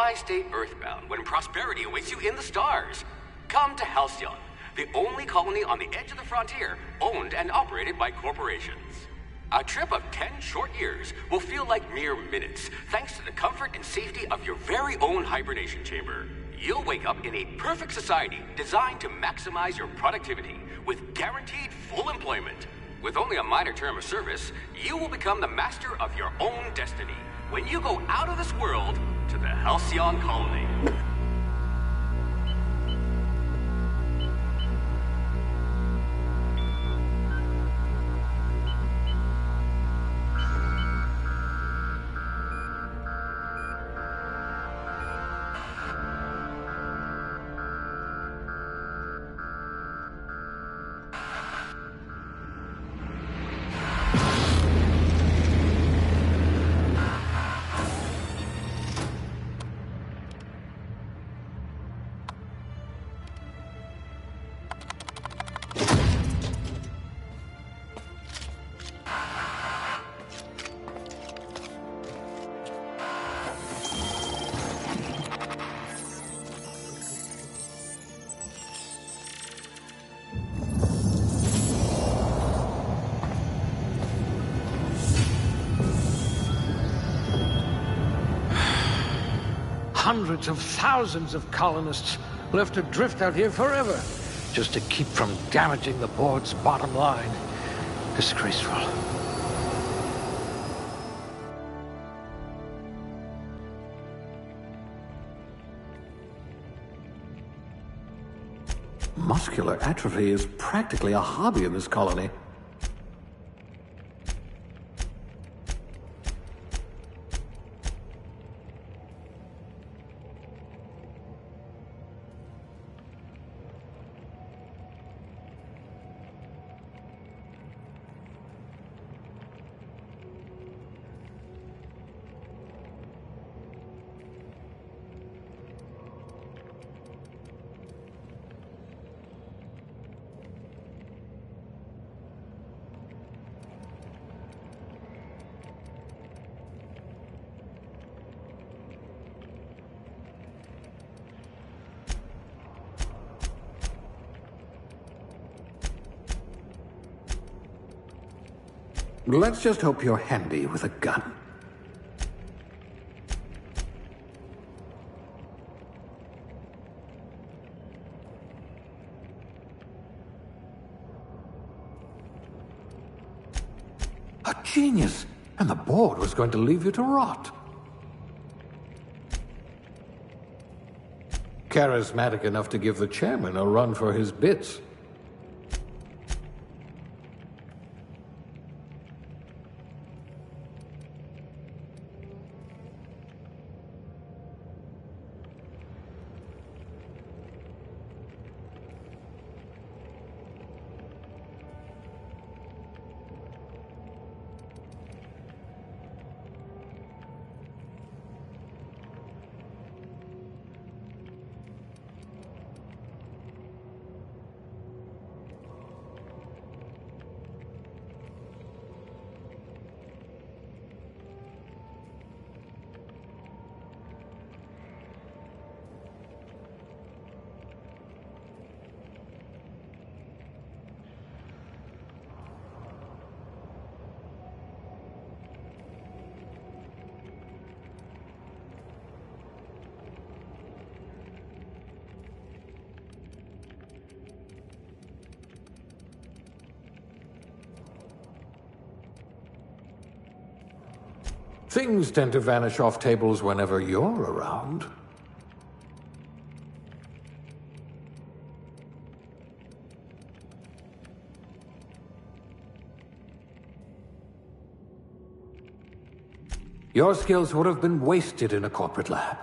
Why stay earthbound when prosperity awaits you in the stars? Come to Halcyon, the only colony on the edge of the frontier, owned and operated by corporations. A trip of 10 short years will feel like mere minutes, thanks to the comfort and safety of your very own hibernation chamber. You'll wake up in a perfect society designed to maximize your productivity, with guaranteed full employment. With only a minor term of service, you will become the master of your own destiny when you go out of this world to the Halcyon colony. Hundreds of thousands of colonists left adrift out here forever, just to keep from damaging the board's bottom line. Disgraceful. Muscular atrophy is practically a hobby in this colony. Let's just hope you're handy with a gun. A genius! And the board was going to leave you to rot. Charismatic enough to give the chairman a run for his bits. Things tend to vanish off tables whenever you're around. Your skills would have been wasted in a corporate lab.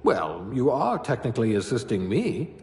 Well, you are technically assisting me.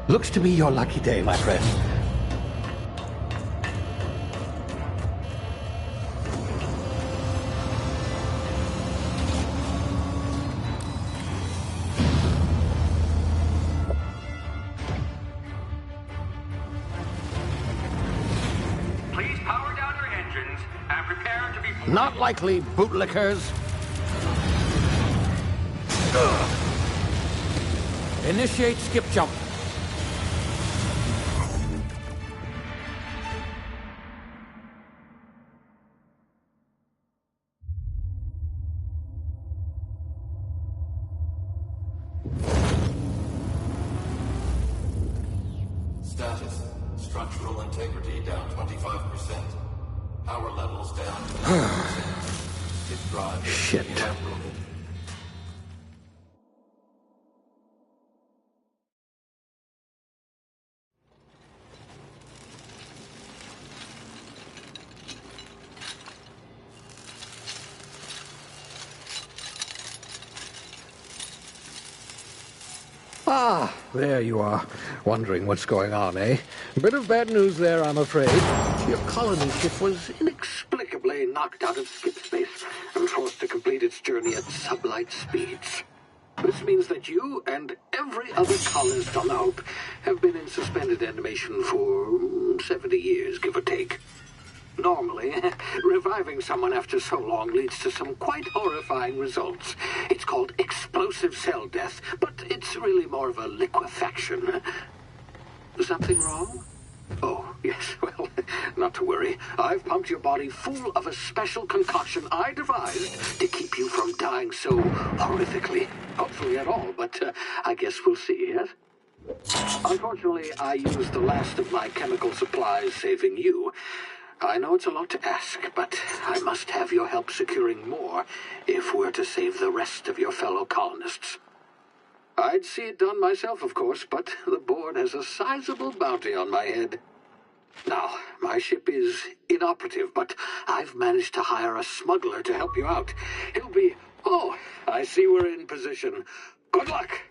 Looks to be your lucky day, my friend. Please power down your engines and prepare to be... Not likely, bootlickers. Initiate skip jump. Status. Structural integrity down 25%. Power levels down 10%. It drives. Shit. Ah, there you are. Wondering what's going on, eh? Bit of bad news there, I'm afraid. Your colony ship was inexplicably knocked out of skip space and forced to complete its journey at sublight speeds. This means that you and every other colonist on the Hope have been in suspended animation for 70 years, give or take. Normally, reviving someone after so long leads to some quite horrifying results. It's called explosive cell death, but it's really more of a liquefaction. Something wrong? Oh, yes, well, not to worry. I've pumped your body full of a special concoction I devised to keep you from dying so horrifically. Hopefully at all, but I guess we'll see, yes? Unfortunately, I used the last of my chemical supplies saving you. I know it's a lot to ask, but I must have your help securing more if we're to save the rest of your fellow colonists. I'd see it done myself, of course, but the board has a sizable bounty on my head. Now, my ship is inoperative, but I've managed to hire a smuggler to help you out. He'll be... Oh, I see we're in position. Good luck!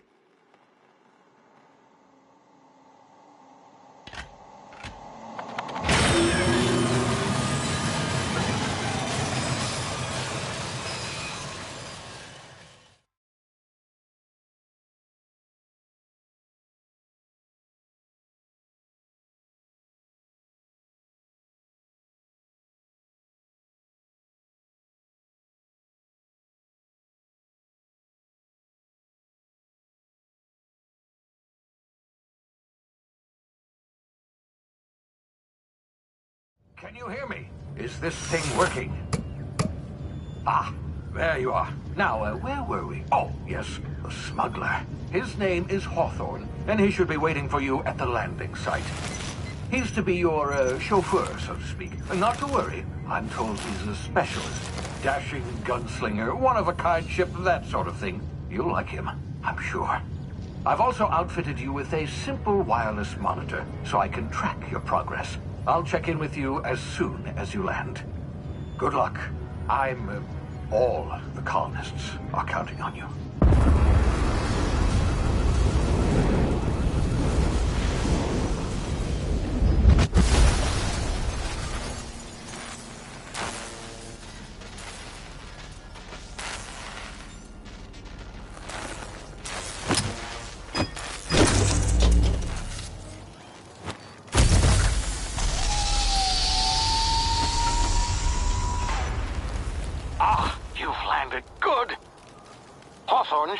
Can you hear me? Is this thing working? Ah, there you are. Now, where were we? Oh, yes, the smuggler. His name is Hawthorne, and he should be waiting for you at the landing site. He's to be your chauffeur, so to speak. Not to worry, I'm told he's a specialist. Dashing gunslinger, one-of-a-kind ship, that sort of thing. You'll like him, I'm sure. I've also outfitted you with a simple wireless monitor, so I can track your progress. I'll check in with you as soon as you land. Good luck. All the colonists are counting on you.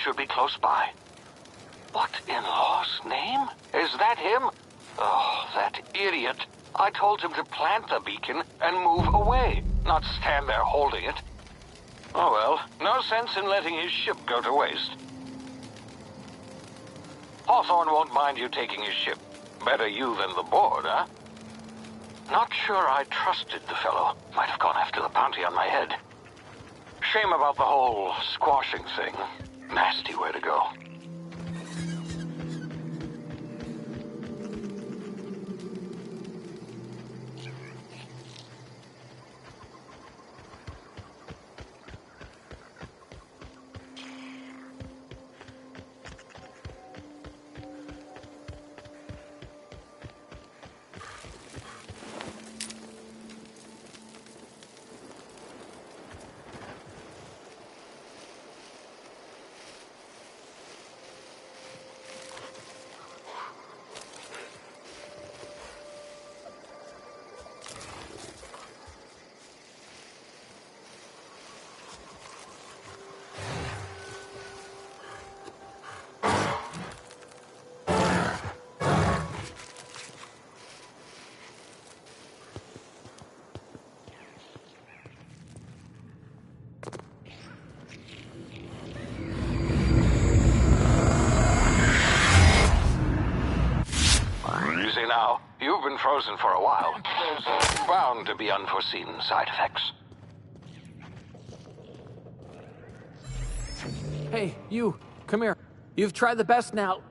Should be close by. What in law's name? Is that him? Oh, that idiot. I told him to plant the beacon and move away, not stand there holding it. Oh well, no sense in letting his ship go to waste. Hawthorne won't mind you taking his ship. Better you than the board, huh? Not sure I trusted the fellow. Might have gone after the bounty on my head. Shame about the whole squashing thing. Nasty way to go. You've been frozen for a while. There's bound to be unforeseen side effects. Hey, you, come here. You've tried the best now.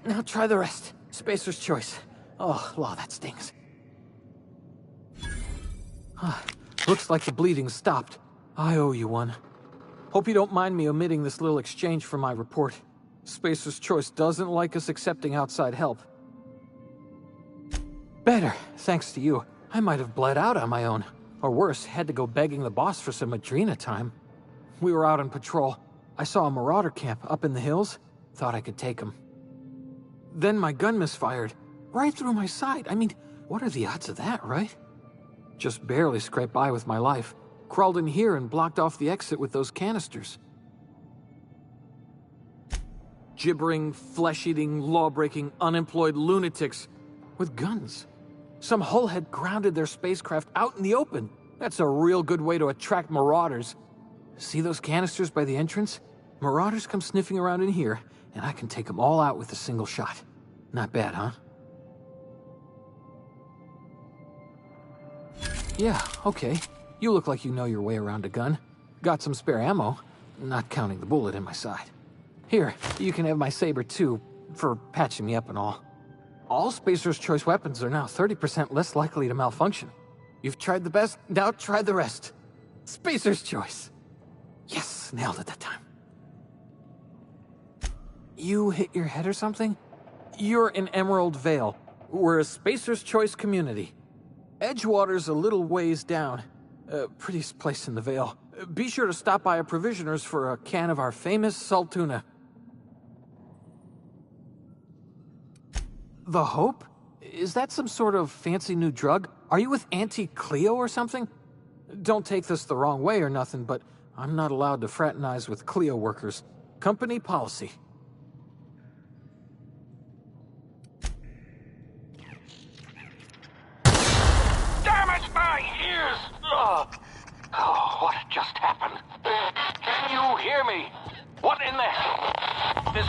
Now try the rest. Spacer's choice. Oh, law, that stings. Looks like the bleeding stopped. I owe you one. Hope you don't mind me omitting this little exchange from my report. Spacer's choice doesn't like us accepting outside help. Better, thanks to you. I might have bled out on my own. Or worse, had to go begging the boss for some Adrena time. We were out on patrol. I saw a marauder camp up in the hills. Thought I could take him. Then my gun misfired. Right through my side. I mean, what are the odds of that, right? Just barely scraped by with my life. Crawled in here and blocked off the exit with those canisters. Gibbering, flesh-eating, law-breaking, unemployed lunatics with guns. Some hullhead grounded their spacecraft out in the open. That's a real good way to attract marauders. See those canisters by the entrance? Marauders come sniffing around in here, and I can take them all out with a single shot. Not bad, huh? Yeah, okay. You look like you know your way around a gun. Got some spare ammo, not counting the bullet in my side. Here, you can have my saber too, for patching me up and all. All Spacer's Choice weapons are now 30% less likely to malfunction. You've tried the best, now try the rest. Spacer's Choice. Yes, nailed it that time. You hit your head or something? You're in Emerald Vale. We're a Spacer's Choice community. Edgewater's a little ways down. Prettiest place in the Vale. Be sure to stop by a provisioner's for a can of our famous salt tuna. The Hope? Is that some sort of fancy new drug? Are you with Auntie Cleo or something? Don't take this the wrong way or nothing, but I'm not allowed to fraternize with Cleo workers. Company policy. Damn it, my ears! Oh, what just happened? Can you hear me? What in the hell? This...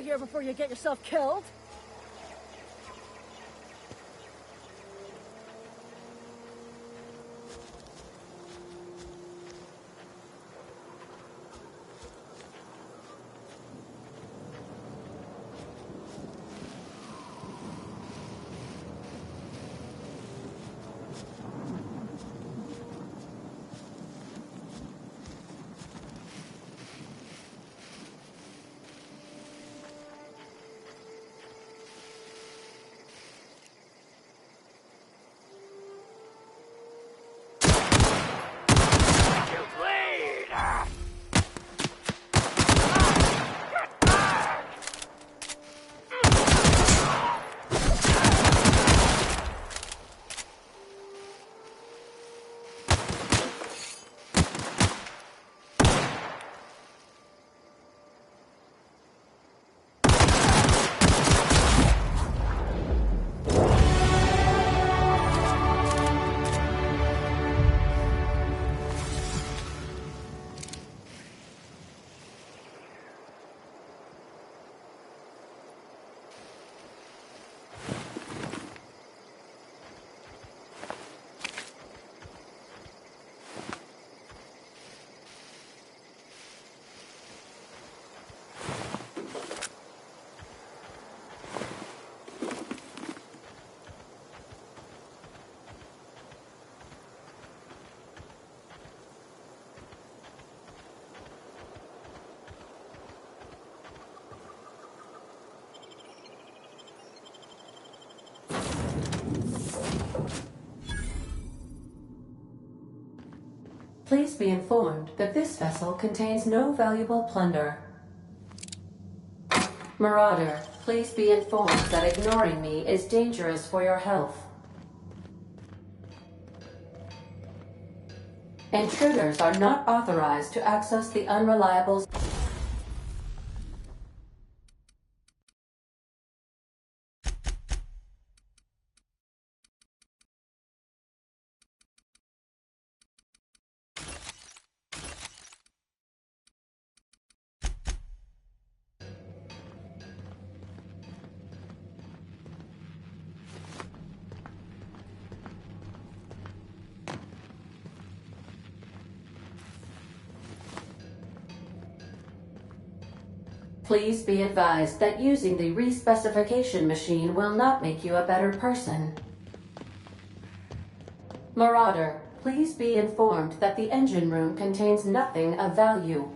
here before you get yourself killed. Please be informed that this vessel contains no valuable plunder. Marauder, please be informed that ignoring me is dangerous for your health. Intruders are not authorized to access the unreliable... Please be advised that using the respecification machine will not make you a better person. Marauder, please be informed that the engine room contains nothing of value.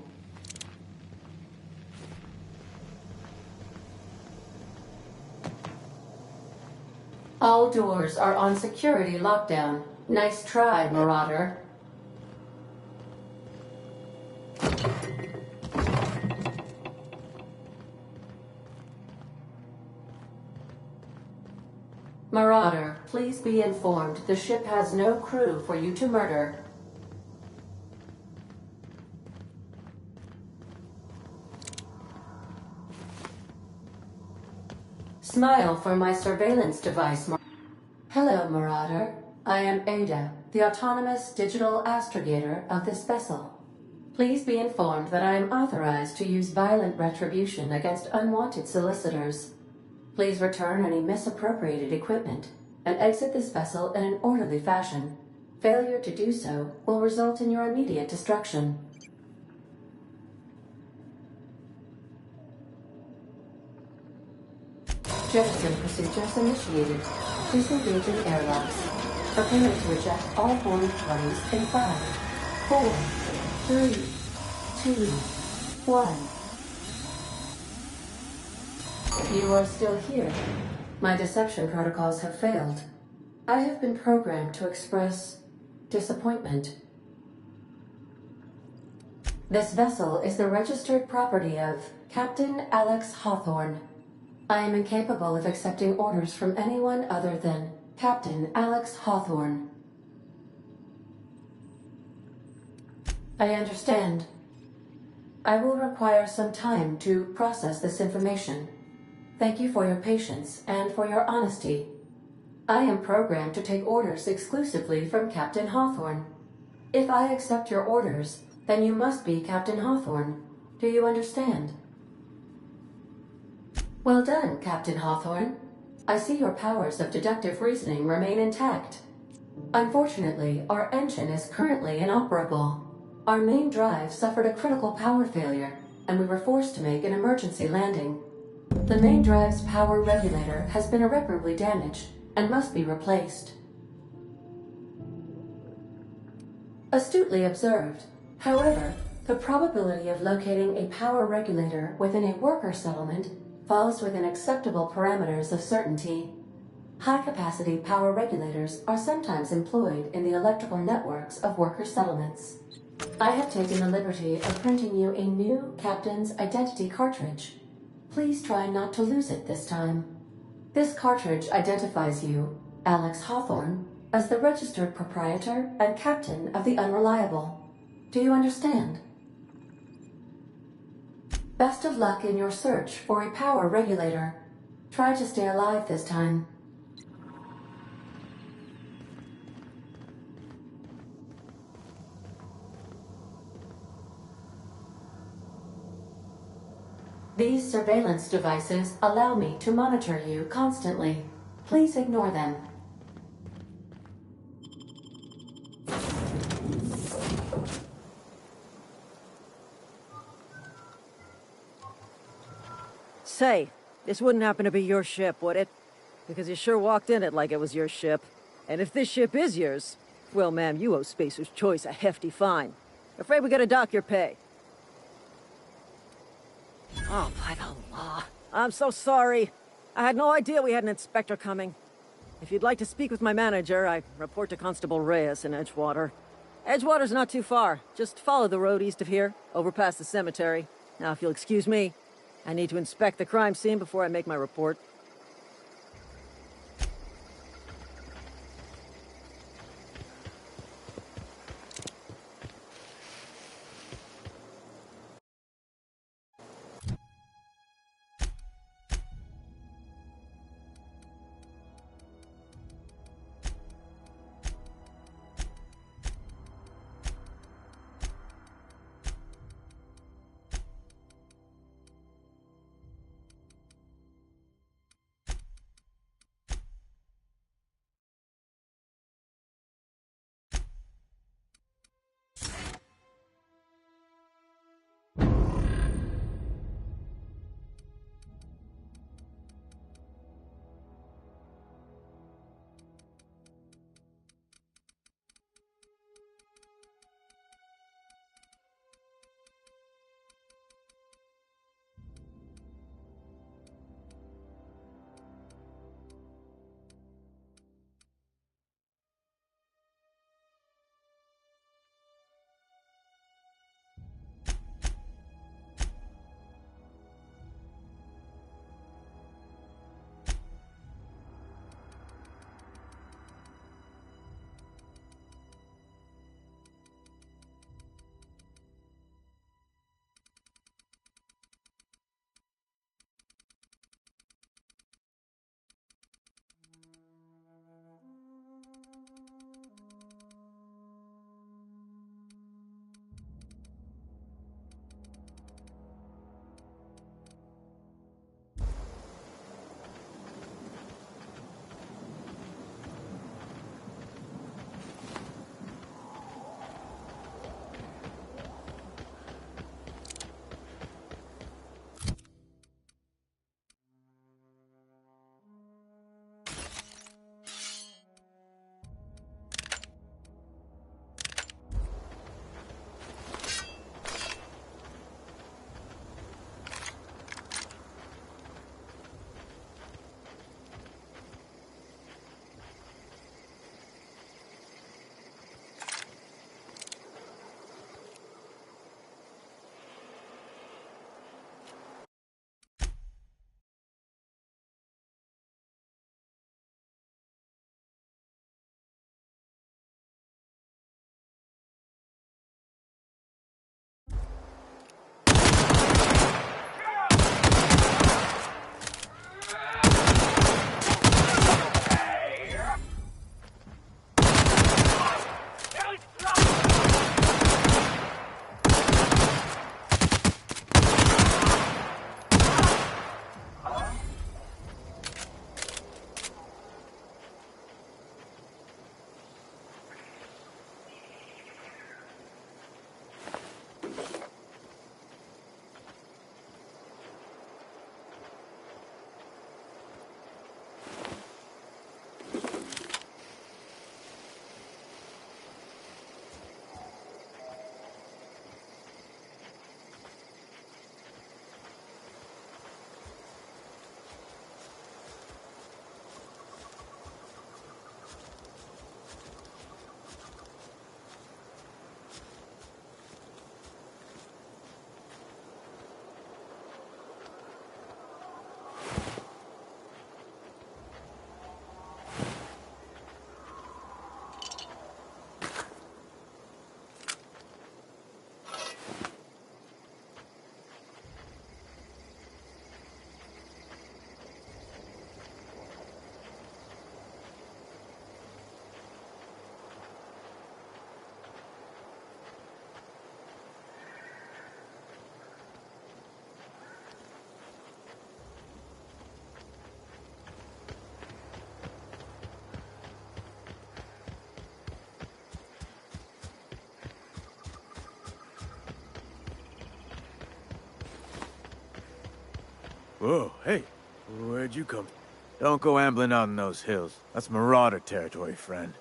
All doors are on security lockdown. Nice try, Marauder. Marauder, please be informed the ship has no crew for you to murder. Smile for my surveillance device, Hello, Marauder. I am Ada, the autonomous digital astrogator of this vessel. Please be informed that I am authorized to use violent retribution against unwanted solicitors. Please return any misappropriated equipment and exit this vessel in an orderly fashion. Failure to do so will result in your immediate destruction. Jettison procedures initiated. Disengaging airlocks. Preparing to eject all board parties in 5, 4, 3, 2, 1. You are still here. My deception protocols have failed. I have been programmed to express disappointment. This vessel is the registered property of Captain Alex Hawthorne. I am incapable of accepting orders from anyone other than Captain Alex Hawthorne. I understand. I will require some time to process this information. Thank you for your patience and for your honesty. I am programmed to take orders exclusively from Captain Hawthorne. If I accept your orders, then you must be Captain Hawthorne. Do you understand? Well done, Captain Hawthorne. I see your powers of deductive reasoning remain intact. Unfortunately, our engine is currently inoperable. Our main drive suffered a critical power failure, and we were forced to make an emergency landing. The main drive's power regulator has been irreparably damaged and must be replaced. Astutely observed. However, the probability of locating a power regulator within a worker settlement falls within acceptable parameters of certainty. High-capacity power regulators are sometimes employed in the electrical networks of worker settlements. I have taken the liberty of printing you a new Captain's Identity cartridge. Please try not to lose it this time. This cartridge identifies you, Alex Hawthorne, as the registered proprietor and captain of the Unreliable. Do you understand? Best of luck in your search for a power regulator. Try to stay alive this time. These surveillance devices allow me to monitor you constantly. Please ignore them. Say, this wouldn't happen to be your ship, would it? Because you sure walked in it like it was your ship. And if this ship is yours, well, ma'am, you owe Spacer's Choice a hefty fine. Afraid we gotta dock your pay. Oh, by the law. I'm so sorry. I had no idea we had an inspector coming. If you'd like to speak with my manager, I report to Constable Reyes in Edgewater. Edgewater's not too far. Just follow the road east of here, over past the cemetery. Now, if you'll excuse me, I need to inspect the crime scene before I make my report. Whoa, hey, where'd you come from? Don't go ambling out in those hills. That's marauder territory, friend.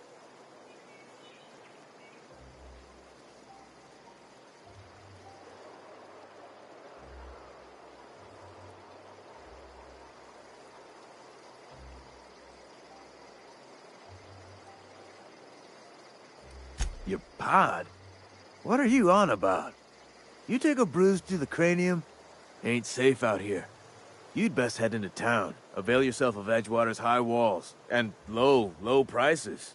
Your pod? What are you on about? You take a bruise to the cranium? Ain't safe out here. You'd best head into town. Avail yourself of Edgewater's high walls. And low prices.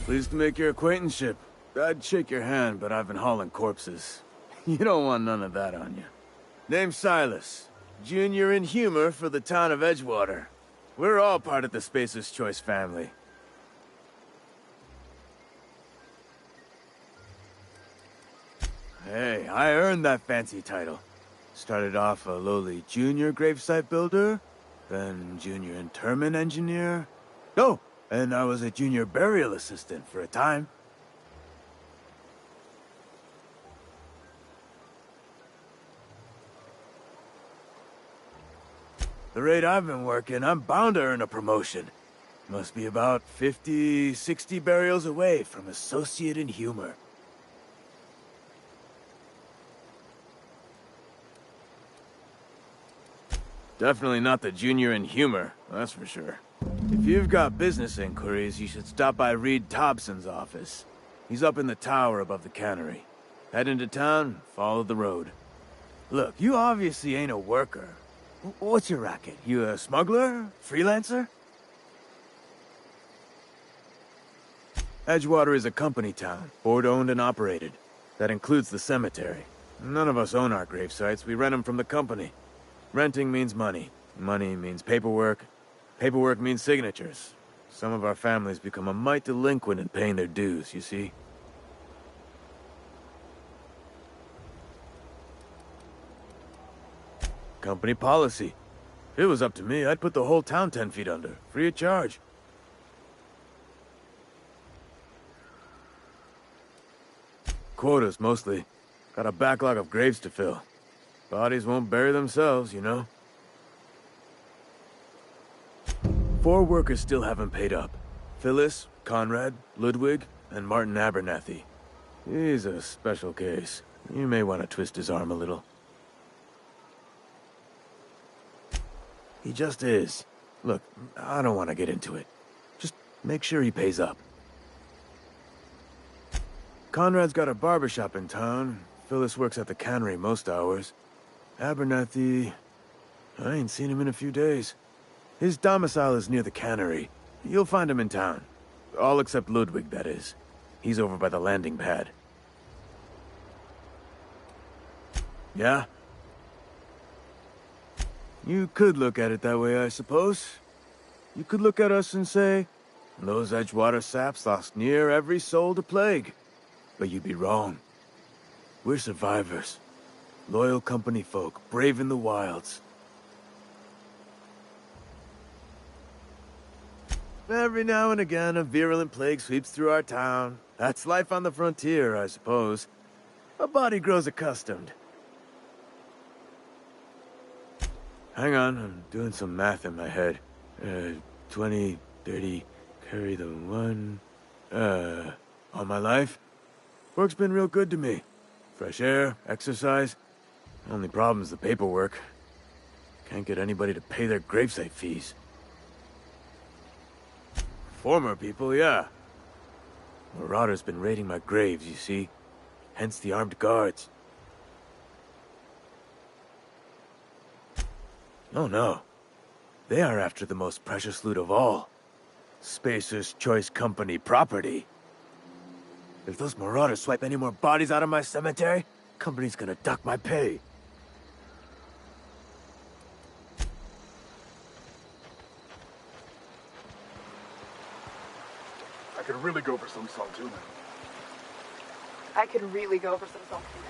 Pleased to make your acquaintanceship. I'd shake your hand, but I've been hauling corpses. You don't want none of that on you. Name's Silas. Junior in humor for the town of Edgewater. We're all part of the Spacer's Choice family. Hey, I earned that fancy title. Started off a lowly junior gravesite builder, then junior interment engineer. Oh, and I was a junior burial assistant for a time. The rate I've been working, I'm bound to earn a promotion. Must be about 50, 60 burials away from associate in humor. Definitely not the junior in humor, that's for sure. If you've got business inquiries, you should stop by Reed Thompson's office. He's up in the tower above the cannery. Head into town, follow the road. Look, you obviously ain't a worker. What's your racket? You a smuggler? Freelancer? Edgewater is a company town, board-owned and operated. That includes the cemetery. None of us own our grave sites, we rent them from the company. Renting means money. Money means paperwork. Paperwork means signatures. Some of our families become a mite delinquent in paying their dues, you see? Company policy. If it was up to me, I'd put the whole town 10 feet under, free of charge. Quotas, mostly. Got a backlog of graves to fill. Bodies won't bury themselves, you know? 4 workers still haven't paid up. Phyllis, Conrad, Ludwig, and Martin Abernathy. He's a special case. You may want to twist his arm a little. He just is. Look, I don't want to get into it. Just make sure he pays up. Conrad's got a barbershop in town. Phyllis works at the cannery most hours. Abernathy... I ain't seen him in a few days. His domicile is near the cannery. You'll find him in town. All except Ludwig, that is. He's over by the landing pad. Yeah? You could look at it that way, I suppose. You could look at us and say, those Edgewater saps lost near every soul to plague. But you'd be wrong. We're survivors. Loyal company folk, brave in the wilds. Every now and again, a virulent plague sweeps through our town. That's life on the frontier, I suppose. A body grows accustomed. Hang on, I'm doing some math in my head. 20, 30, carry the 1... all my life? Work's been real good to me. Fresh air, exercise. Only problem's the paperwork. Can't get anybody to pay their gravesite fees. Former people, yeah. Marauders been raiding my graves, you see. Hence the armed guards. Oh no. They are after the most precious loot of all. Spacer's Choice Company property. If those marauders swipe any more bodies out of my cemetery, company's gonna duck my pay. I could really go for some salt tuna. I could really go for some salt tuna.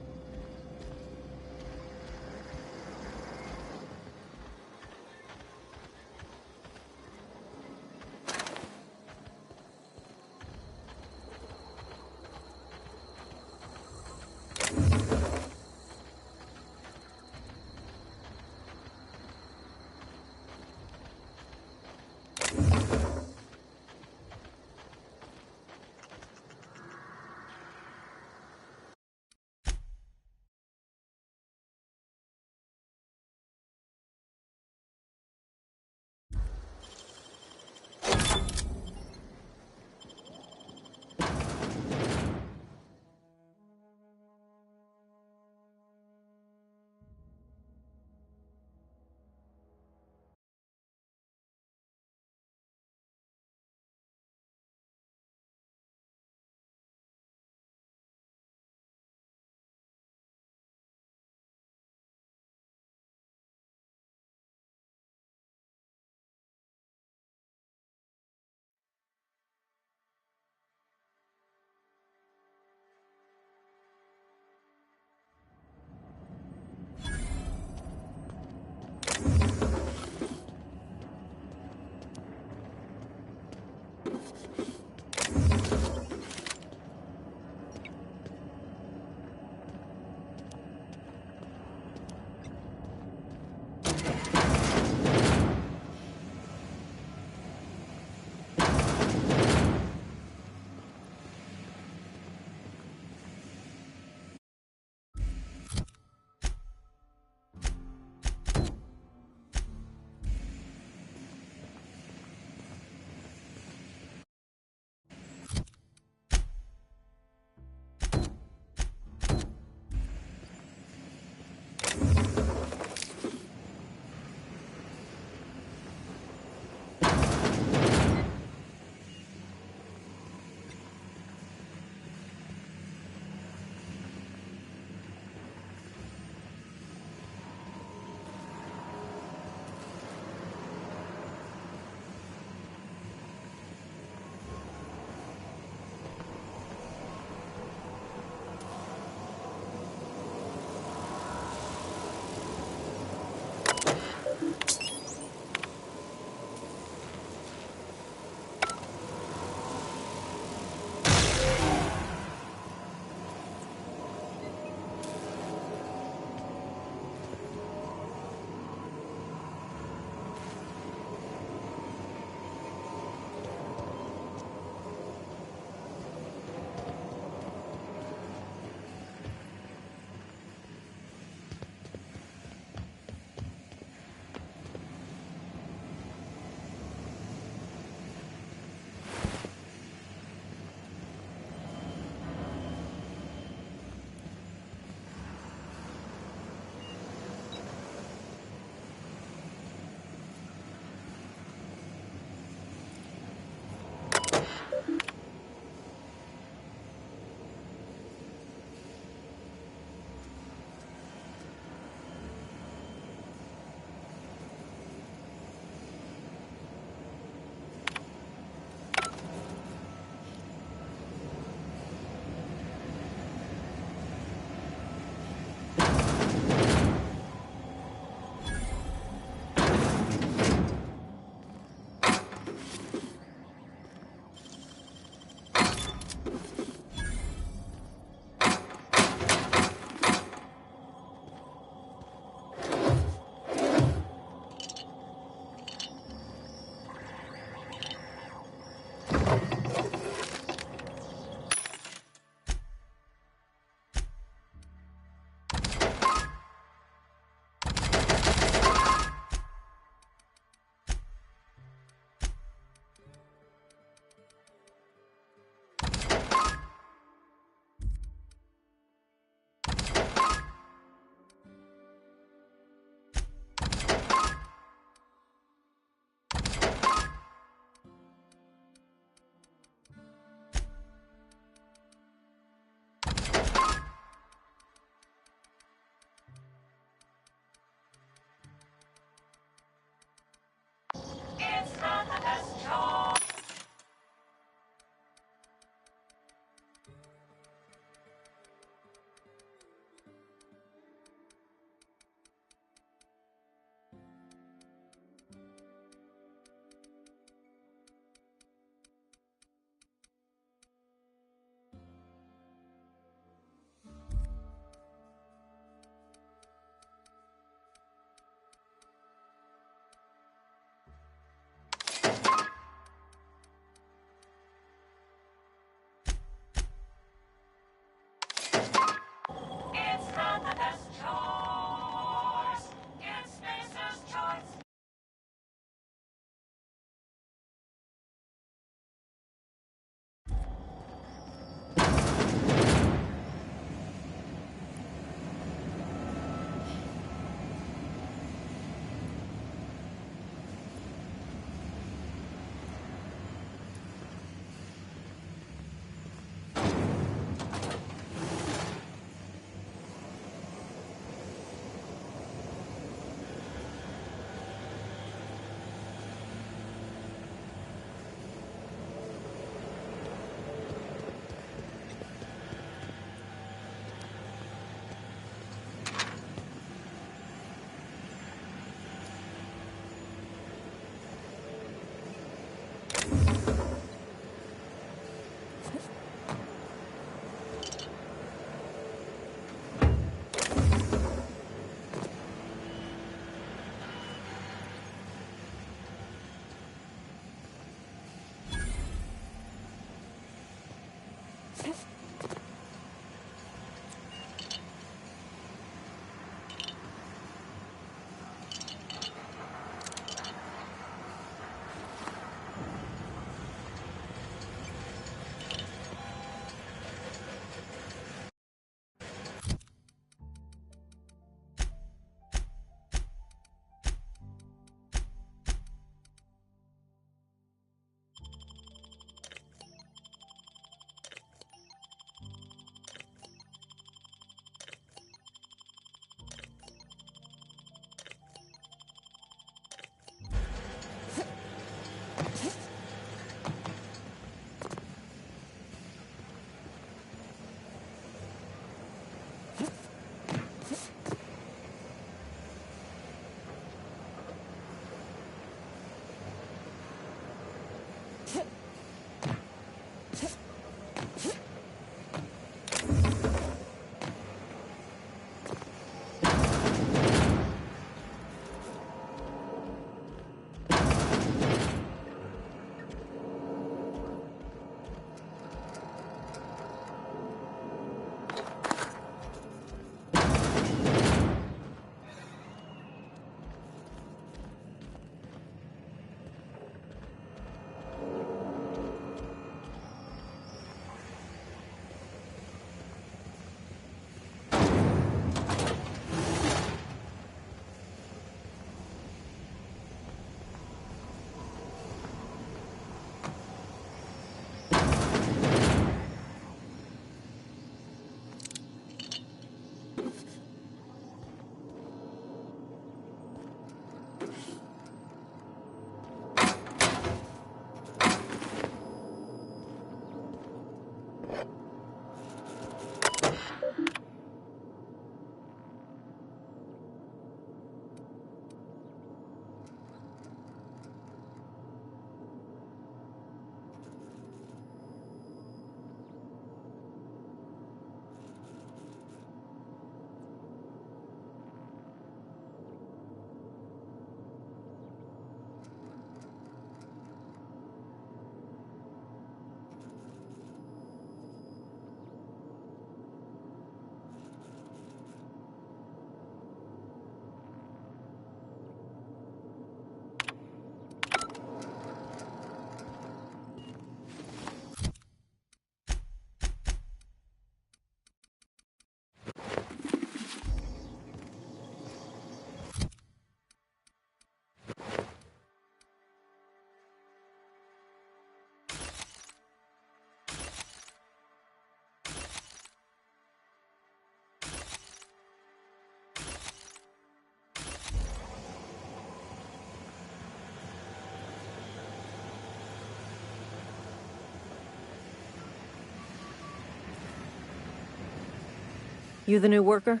You the new worker?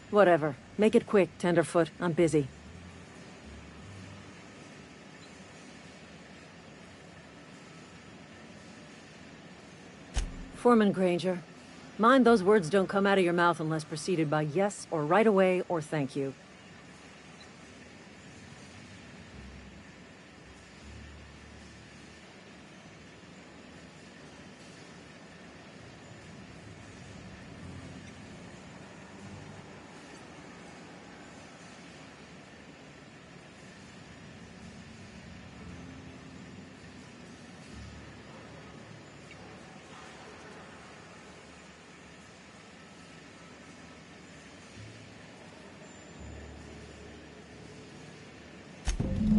Whatever. Make it quick, Tenderfoot. I'm busy. Foreman Granger. Mind those words don't come out of your mouth unless preceded by yes or right away or thank you.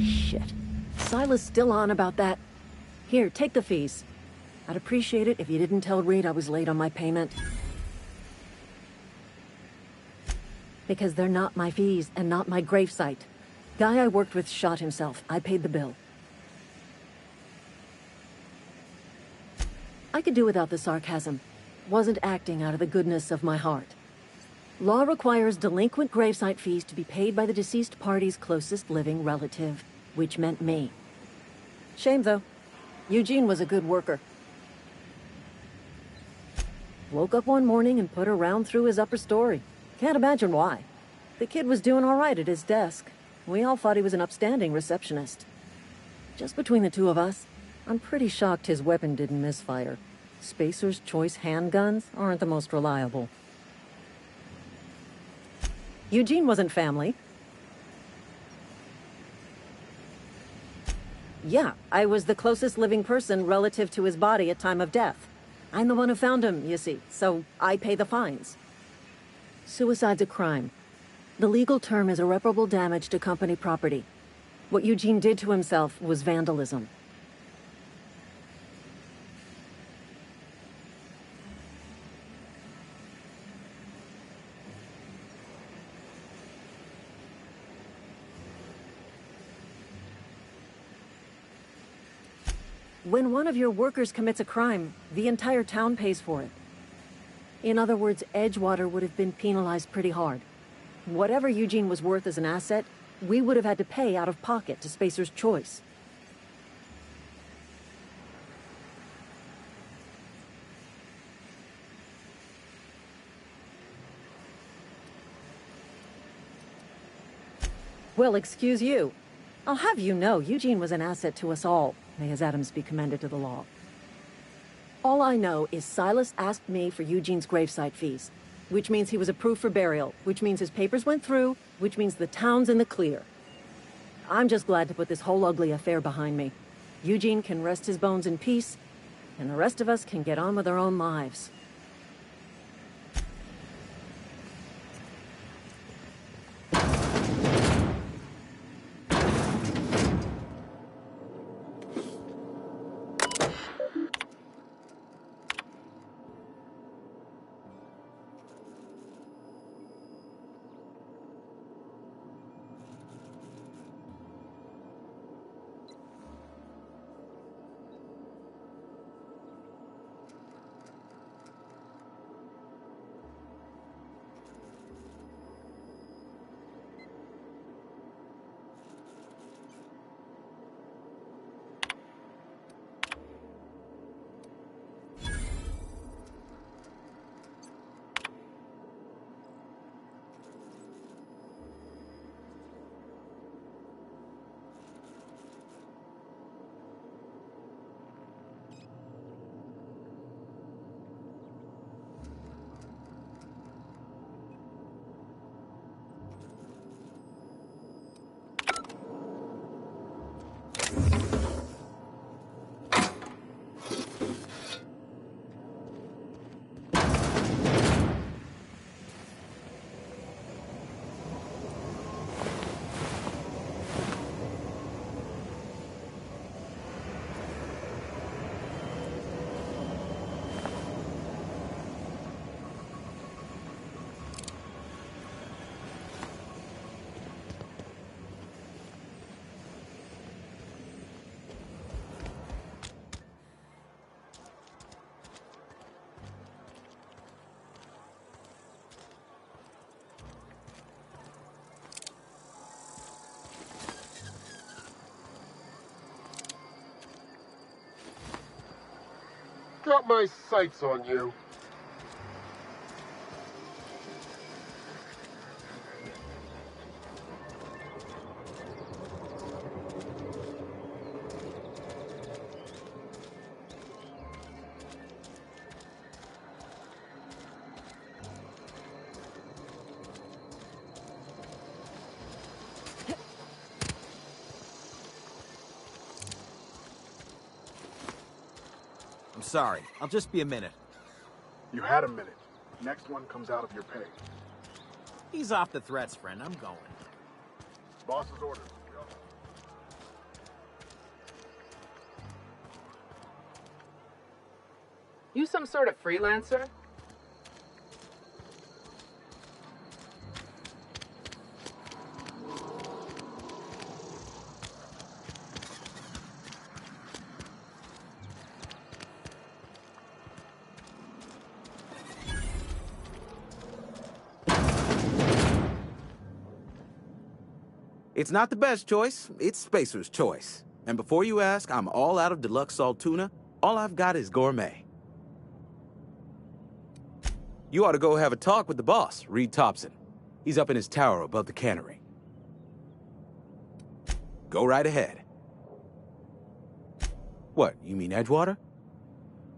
Shit. Silas still on about that. Here, take the fees. I'd appreciate it if you didn't tell Reed I was late on my payment. Because they're not my fees and not my gravesite. Guy I worked with shot himself. I paid the bill. I could do without the sarcasm. Wasn't acting out of the goodness of my heart. Law requires delinquent gravesite fees to be paid by the deceased party's closest living relative, which meant me. Shame, though. Eugene was a good worker. Woke up one morning and put a round through his upper story. Can't imagine why. The kid was doing all right at his desk. We all thought he was an upstanding receptionist. Just between the two of us, I'm pretty shocked his weapon didn't misfire. Spacer's Choice handguns aren't the most reliable. Eugene wasn't family. Yeah, I was the closest living person relative to his body at time of death. I'm the one who found him, you see, so I pay the fines. Suicide's a crime. The legal term is irreparable damage to company property. What Eugene did to himself was vandalism. When one of your workers commits a crime, the entire town pays for it. In other words, Edgewater would have been penalized pretty hard. Whatever Eugene was worth as an asset, we would have had to pay out of pocket to Spacer's Choice. Well, excuse you. I'll have you know, Eugene was an asset to us all. May his atoms be commended to the law. All I know is Silas asked me for Eugene's gravesite fees, which means he was approved for burial, which means his papers went through, which means the town's in the clear. I'm just glad to put this whole ugly affair behind me. Eugene can rest his bones in peace, and the rest of us can get on with our own lives. Got my sights on you. I'm sorry. I'll just be a minute. You had a minute. Next one comes out of your pay. Ease off the threats, friend. I'm going. Boss's orders. Go. You some sort of freelancer? It's not the best choice, it's Spacer's choice. And before you ask, I'm all out of deluxe salt tuna. All I've got is gourmet. You ought to go have a talk with the boss, Reed Thompson. He's up in his tower above the cannery. Go right ahead. What, you mean Edgewater?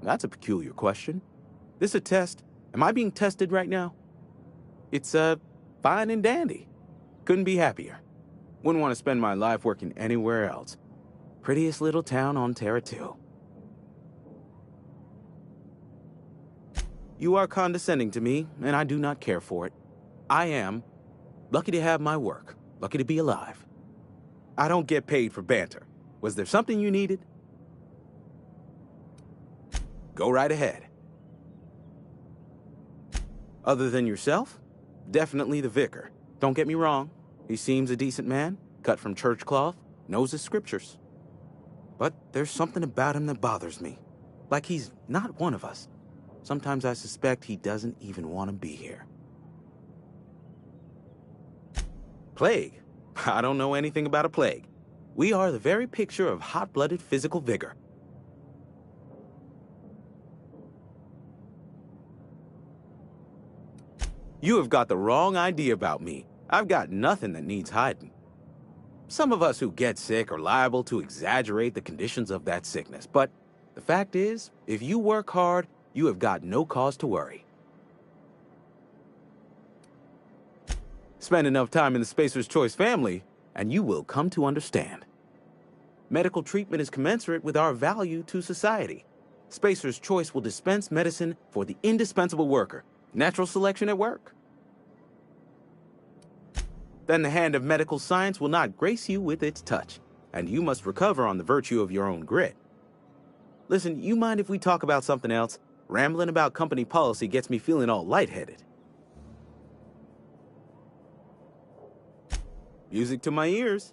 That's a peculiar question. This a test? Am I being tested right now? It's, fine and dandy. Couldn't be happier. Wouldn't want to spend my life working anywhere else. Prettiest little town on Terra 2. You are condescending to me, and I do not care for it. I am lucky to have my work, lucky to be alive. I don't get paid for banter. Was there something you needed? Go right ahead. Other than yourself? Definitely the vicar. Don't get me wrong. He seems a decent man, cut from church cloth, knows his scriptures. But there's something about him that bothers me. Like he's not one of us. Sometimes I suspect he doesn't even want to be here. Plague? I don't know anything about a plague. We are the very picture of hot-blooded physical vigor. You have got the wrong idea about me. I've got nothing that needs hiding. Some of us who get sick are liable to exaggerate the conditions of that sickness, but the fact is, if you work hard, you have got no cause to worry. Spend enough time in the Spacer's Choice family, and you will come to understand. Medical treatment is commensurate with our value to society. Spacer's Choice will dispense medicine for the indispensable worker. Natural selection at work. Then the hand of medical science will not grace you with its touch, and you must recover on the virtue of your own grit. Listen, you mind if we talk about something else? Rambling about company policy gets me feeling all lightheaded. Music to my ears.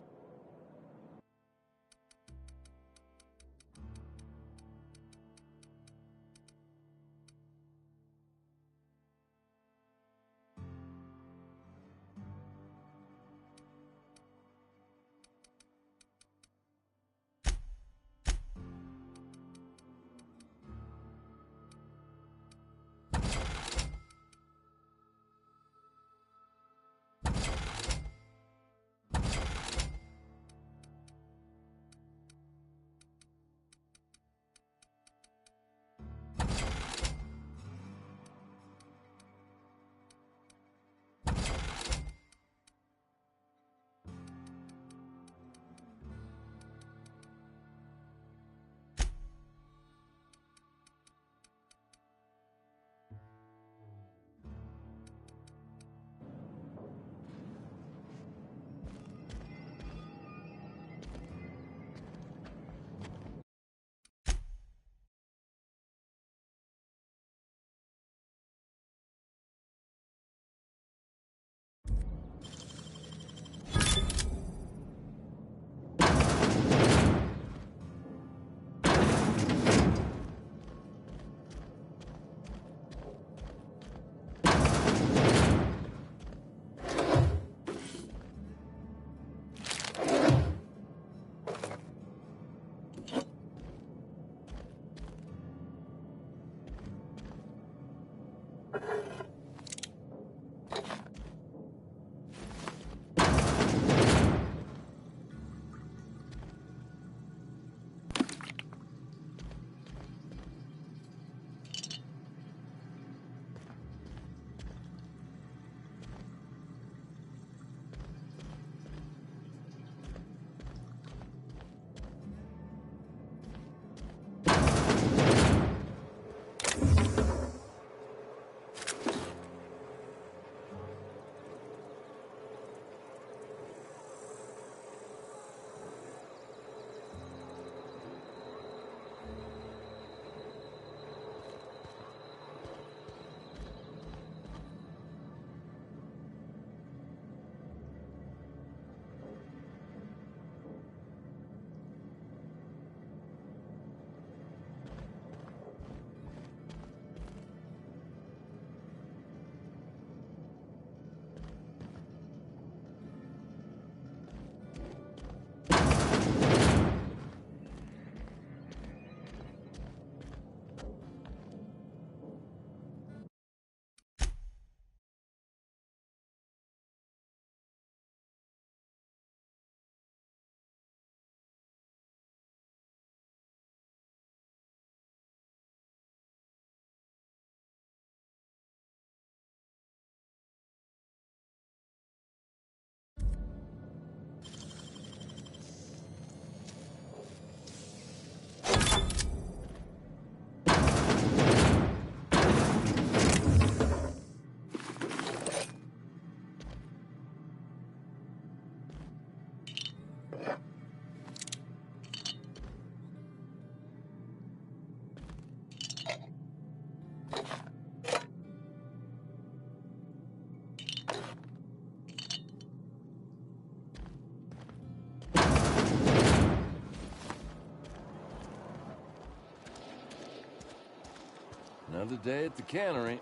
Another day at the cannery.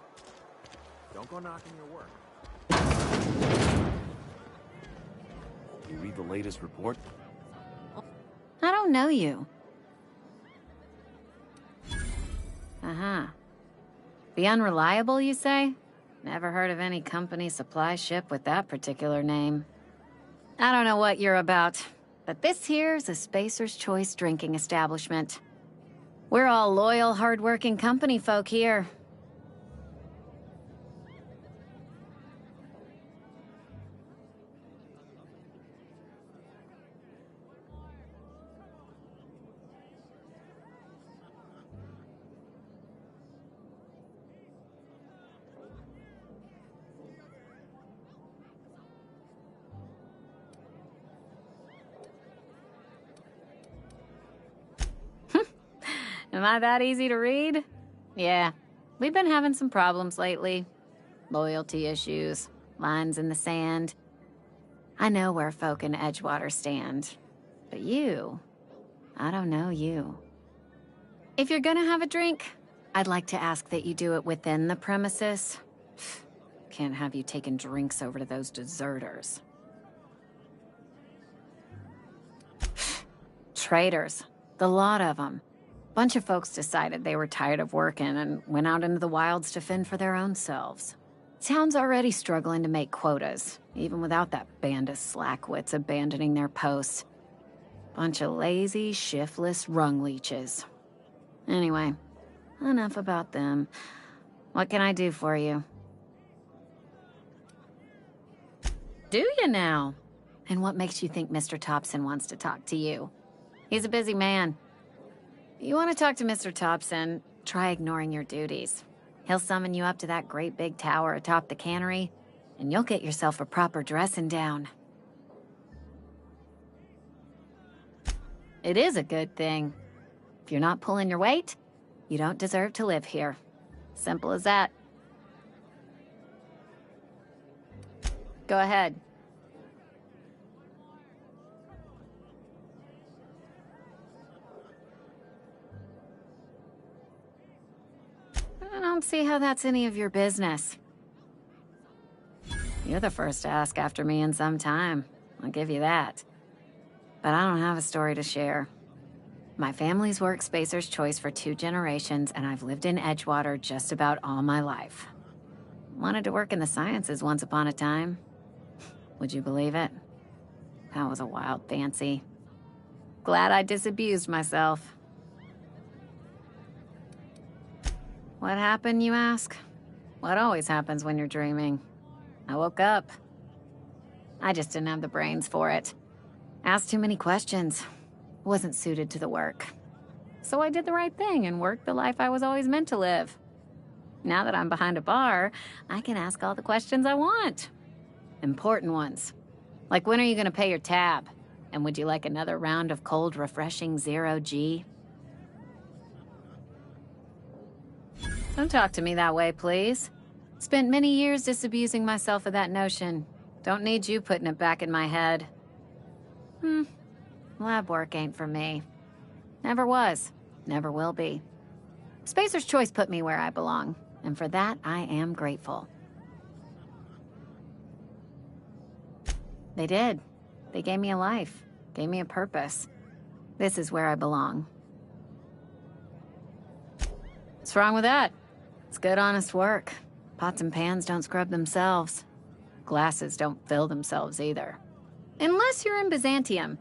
Don't go knocking your work. You read the latest report? I don't know you. Uh-huh. The Unreliable, you say? Never heard of any company supply ship with that particular name. I don't know what you're about, but this here's a Spacer's Choice drinking establishment. We're all loyal, hard-working company folk here. Am I that easy to read? Yeah, we've been having some problems lately. Loyalty issues, lines in the sand. I know where folk in Edgewater stand. But you, I don't know you. If you're gonna have a drink, I'd like to ask that you do it within the premises. Can't have you taking drinks over to those deserters. Traitors, the lot of them. Bunch of folks decided they were tired of working and went out into the wilds to fend for their own selves. Town's already struggling to make quotas, even without that band of slackwits abandoning their posts. Bunch of lazy, shiftless rung leeches. Anyway, enough about them. What can I do for you? Do you now? And what makes you think Mr. Thompson wants to talk to you? He's a busy man. You want to talk to Mr. Thompson, try ignoring your duties. He'll summon you up to that great big tower atop the cannery, and you'll get yourself a proper dressing down. It is a good thing. If you're not pulling your weight, you don't deserve to live here. Simple as that. Go ahead. I don't see how that's any of your business. You're the first to ask after me in some time. I'll give you that. But I don't have a story to share. My family's worked Spacer's Choice for 2 generations, and I've lived in Edgewater just about all my life. Wanted to work in the sciences once upon a time. Would you believe it? That was a wild fancy. Glad I disabused myself. What happened, you ask? What always happens when you're dreaming. I woke up. I just didn't have the brains for it. Asked too many questions. Wasn't suited to the work. So I did the right thing and worked the life I was always meant to live. Now that I'm behind a bar, I can ask all the questions I want. Important ones. Like, when are you gonna pay your tab? And would you like another round of cold, refreshing 0G? Don't talk to me that way, please. Spent many years disabusing myself of that notion. Don't need you putting it back in my head. Lab work ain't for me. Never was. Never will be. Spacer's Choice put me where I belong, and for that, I am grateful. They did. They gave me a life. Gave me a purpose. This is where I belong. What's wrong with that? It's good, honest work. Pots and pans don't scrub themselves. Glasses don't fill themselves either. Unless you're in Byzantium.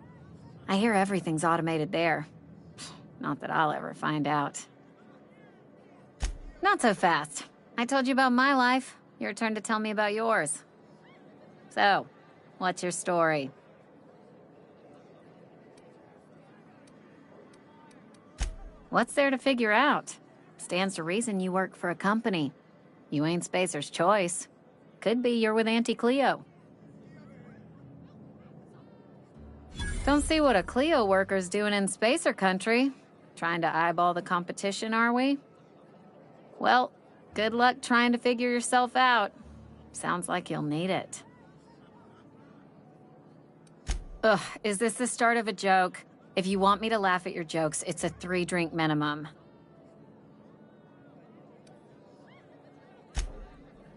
I hear everything's automated there. Not that I'll ever find out. Not so fast. I told you about my life. Your turn to tell me about yours. So, what's your story? What's there to figure out? Stands to reason you work for a company. You ain't Spacer's Choice. Could be you're with Auntie Cleo. Don't see what a Cleo worker's doing in Spacer country. Trying to eyeball the competition, are we? Well, good luck trying to figure yourself out. Sounds like you'll need it. Ugh, is this the start of a joke? If you want me to laugh at your jokes, it's a 3-drink minimum.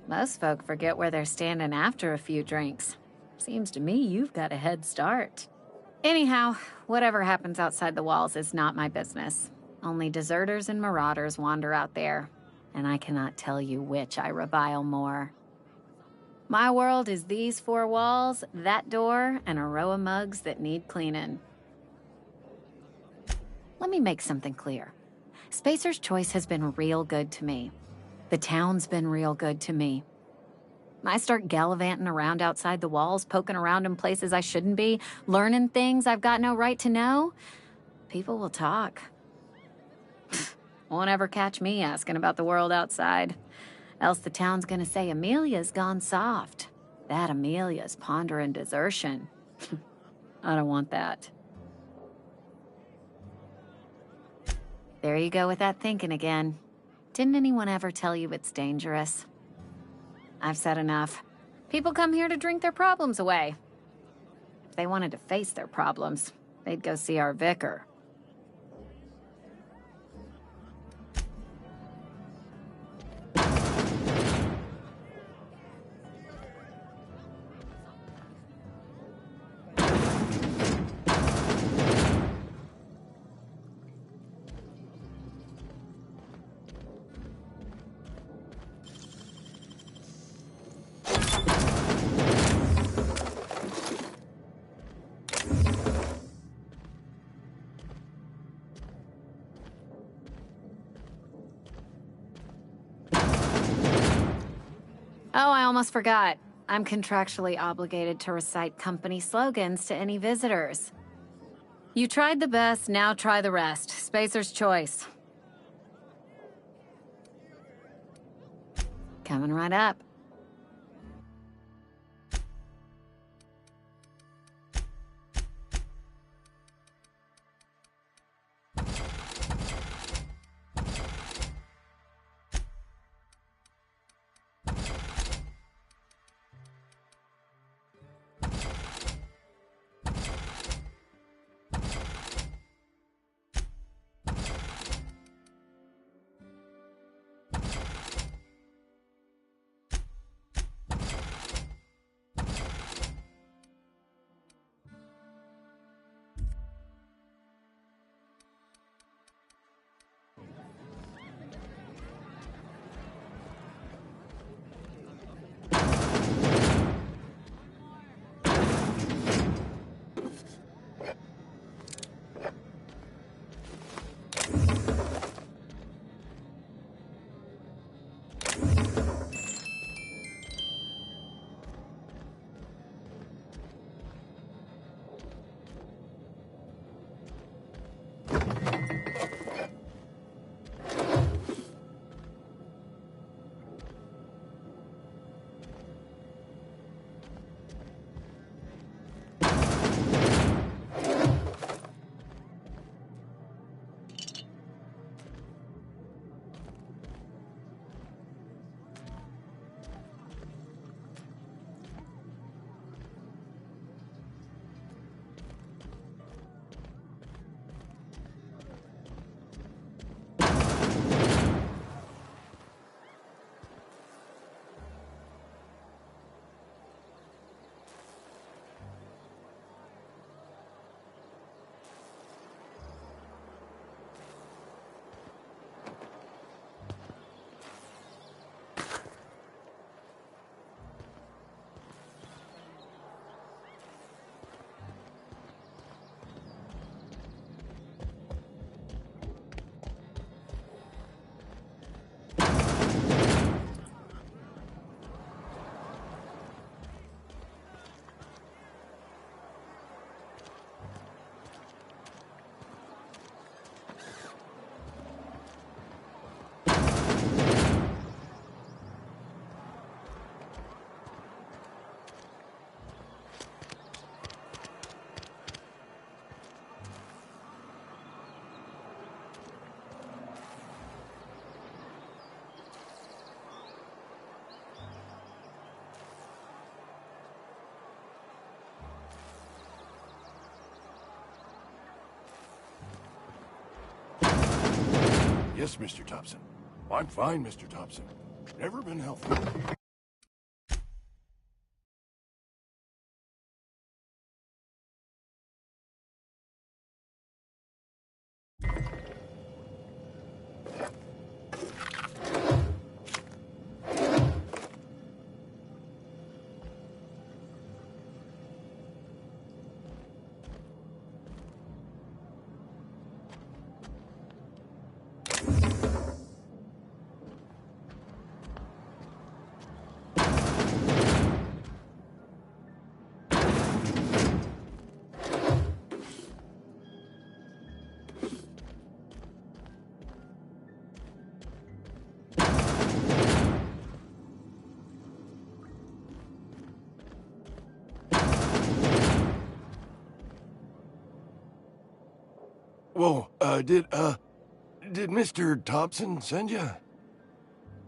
Most folk forget where they're standing after a few drinks. Seems to me you've got a head start. Anyhow, whatever happens outside the walls is not my business. Only deserters and marauders wander out there, and I cannot tell you which I revile more. My world is these four walls, that door, and a row of mugs that need cleaning. Let me make something clear. Spacer's Choice has been real good to me. The town's been real good to me. I start gallivanting around outside the walls, poking around in places I shouldn't be, learning things I've got no right to know. People will talk. Won't ever catch me asking about the world outside. Else the town's gonna say Amelia's gone soft. That Amelia's pondering desertion. I don't want that. There you go with that thinking again. Didn't anyone ever tell you it's dangerous? I've said enough. People come here to drink their problems away. If they wanted to face their problems, they'd go see our vicar. Oh, I almost forgot. I'm contractually obligated to recite company slogans to any visitors. You tried the best, now try the rest. Spacer's Choice. Coming right up. Yes, Mr. Thompson. I'm fine, Mr. Thompson. Never been healthy. Whoa, did Mr. Thompson send you?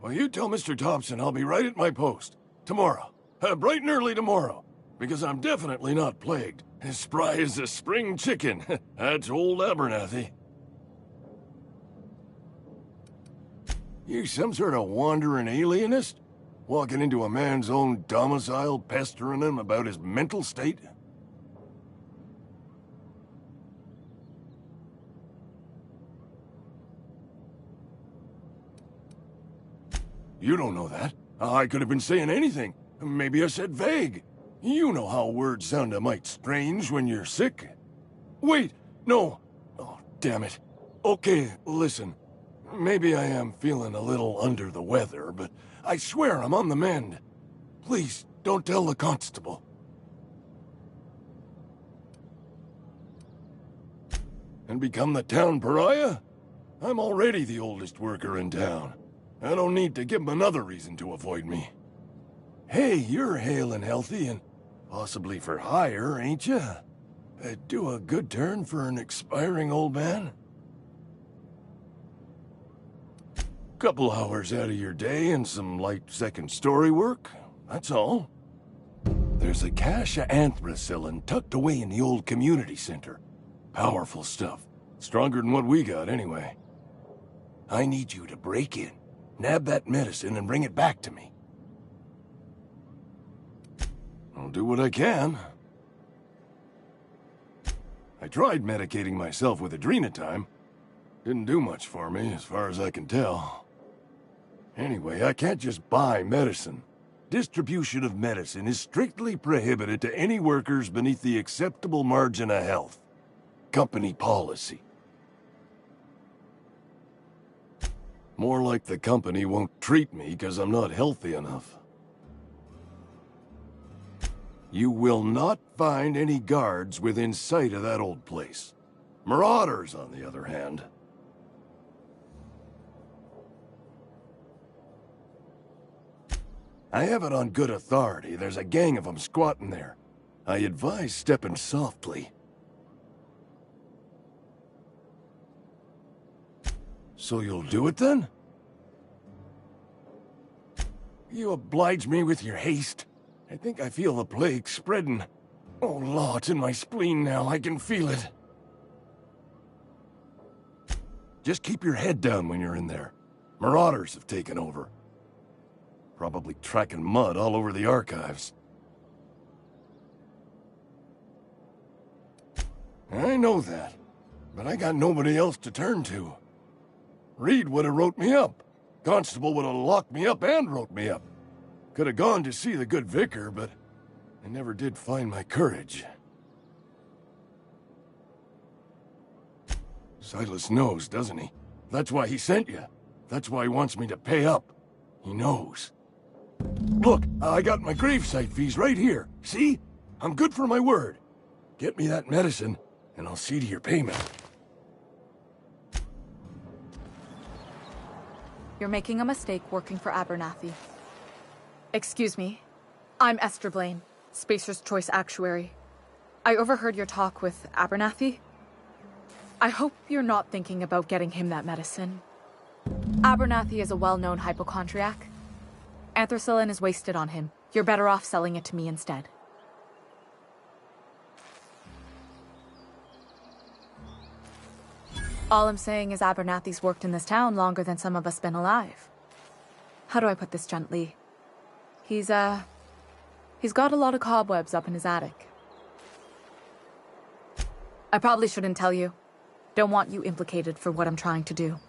Well, you tell Mr. Thompson I'll be right at my post. Tomorrow. Bright and early tomorrow. Because I'm definitely not plagued. As spry as a spring chicken. That's old Abernathy. You some sort of wandering alienist? Walking into a man's own domicile, pestering him about his mental state? You don't know that. I could have been saying anything. Maybe I said vague. You know how words sound a mite strange when you're sick. Wait, no. Oh, damn it. Okay, listen. Maybe I am feeling a little under the weather, but I swear I'm on the mend. Please, don't tell the constable. And become the town pariah? I'm already the oldest worker in town. I don't need to give him another reason to avoid me. Hey, you're hale and healthy and possibly for hire, ain't you? Do a good turn for an expiring old man? Couple hours out of your day and some light second-story work, that's all. There's a cache of anthracillin tucked away in the old community center. Powerful stuff. Stronger than what we got, anyway. I need you to break in, nab that medicine, and bring it back to me. I'll do what I can. I tried medicating myself with adrenatime. Didn't do much for me, as far as I can tell. Anyway, I can't just buy medicine. Distribution of medicine is strictly prohibited to any workers beneath the acceptable margin of health. Company policy. More like the company won't treat me because I'm not healthy enough. You will not find any guards within sight of that old place. Marauders, on the other hand. I have it on good authority. There's a gang of them squatting there. I advise stepping softly. So you'll do it then? You oblige me with your haste. I think I feel the plague spreading. Oh, law, it's in my spleen now. I can feel it. Just keep your head down when you're in there. Marauders have taken over. Probably tracking mud all over the archives. I know that, but I got nobody else to turn to. Reed would have wrote me up. Constable would have locked me up and wrote me up. Could have gone to see the good vicar, but I never did find my courage. Silas knows, doesn't he? That's why he sent you. That's why he wants me to pay up. He knows. Look, I got my gravesite fees right here. See? I'm good for my word. Get me that medicine, and I'll see to your payment. You're making a mistake working for Abernathy. Excuse me. I'm Esther Blaine, Spacer's Choice Actuary. I overheard your talk with Abernathy. I hope you're not thinking about getting him that medicine. Abernathy is a well-known hypochondriac. Anthracillin is wasted on him. You're better off selling it to me instead. All I'm saying is Abernathy's worked in this town longer than some of us been alive. How do I put this gently? He's got a lot of cobwebs up in his attic. I probably shouldn't tell you. Don't want you implicated for what I'm trying to do.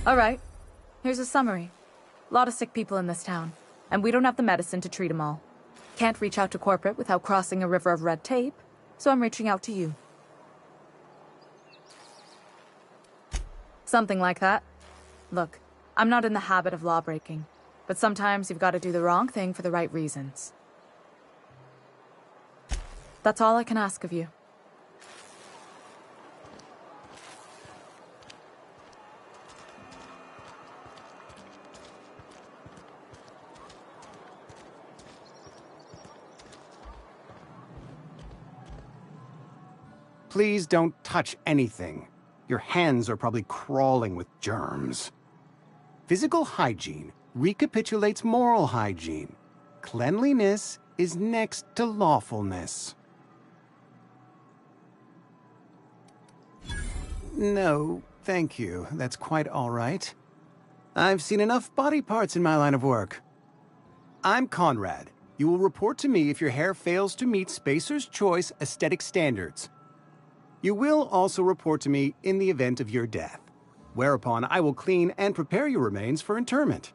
All right. Here's a summary. A lot of sick people in this town, and we don't have the medicine to treat them all. Can't reach out to corporate without crossing a river of red tape, so I'm reaching out to you. Something like that. Look, I'm not in the habit of law-breaking, but sometimes you've got to do the wrong thing for the right reasons. That's all I can ask of you. Please don't touch anything. Your hands are probably crawling with germs. Physical hygiene recapitulates moral hygiene. Cleanliness is next to lawfulness. No, thank you. That's quite all right. I've seen enough body parts in my line of work. I'm Conrad. You will report to me if your hair fails to meet Spacer's Choice aesthetic standards. You will also report to me in the event of your death, whereupon I will clean and prepare your remains for interment.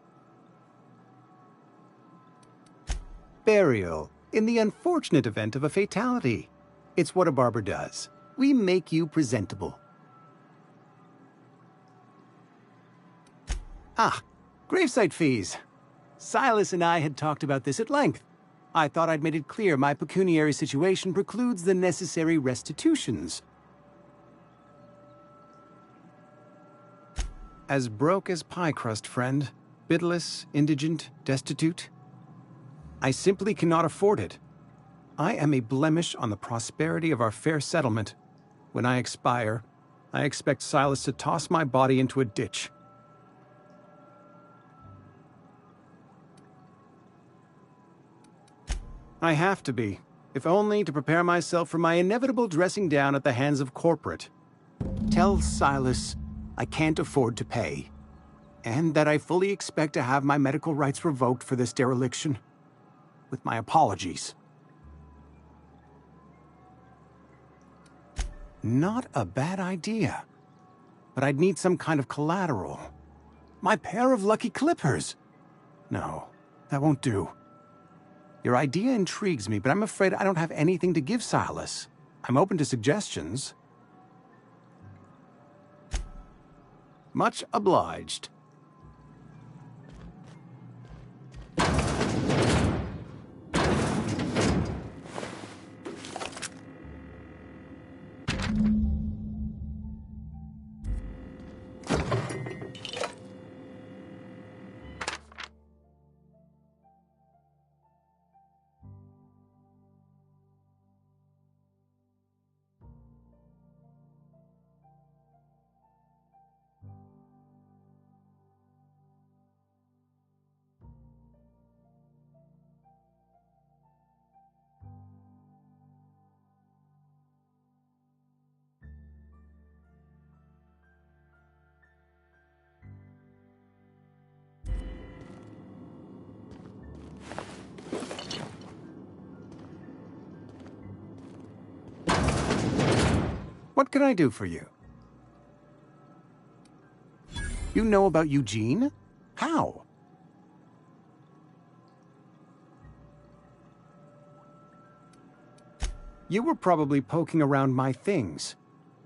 Burial, in the unfortunate event of a fatality. It's what a barber does. We make you presentable. Ah, gravesite fees. Silas and I had talked about this at length. I thought I'd made it clear my pecuniary situation precludes the necessary restitutions. As broke as pie crust, friend. Bidless, indigent, destitute. I simply cannot afford it. I am a blemish on the prosperity of our fair settlement. When I expire, I expect Silas to toss my body into a ditch. I have to be, if only to prepare myself for my inevitable dressing down at the hands of corporate. Tell Silas I can't afford to pay, and that I fully expect to have my medical rights revoked for this dereliction. With my apologies. Not a bad idea, but I'd need some kind of collateral. My pair of lucky clippers. No, that won't do. Your idea intrigues me, but I'm afraid I don't have anything to give Silas. I'm open to suggestions. Much obliged. What can I do for you? You know about Eugene? How? You were probably poking around my things.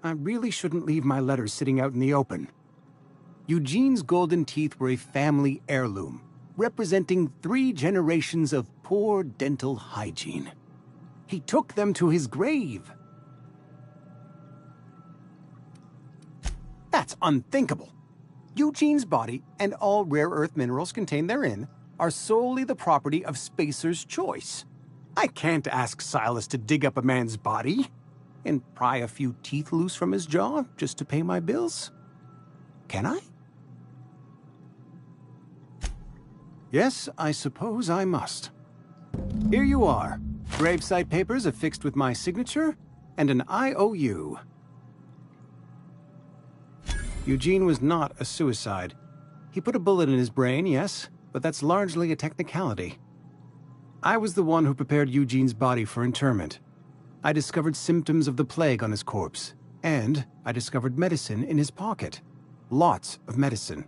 I really shouldn't leave my letters sitting out in the open. Eugene's golden teeth were a family heirloom, representing 3 generations of poor dental hygiene. He took them to his grave. That's unthinkable. Eugene's body and all rare earth minerals contained therein are solely the property of Spacer's Choice. I can't ask Silas to dig up a man's body and pry a few teeth loose from his jaw just to pay my bills. Can I? Yes, I suppose I must. Here you are. Gravesite papers affixed with my signature and an IOU. Eugene was not a suicide. He put a bullet in his brain, yes, but that's largely a technicality. I was the one who prepared Eugene's body for interment. I discovered symptoms of the plague on his corpse, and I discovered medicine in his pocket. Lots of medicine.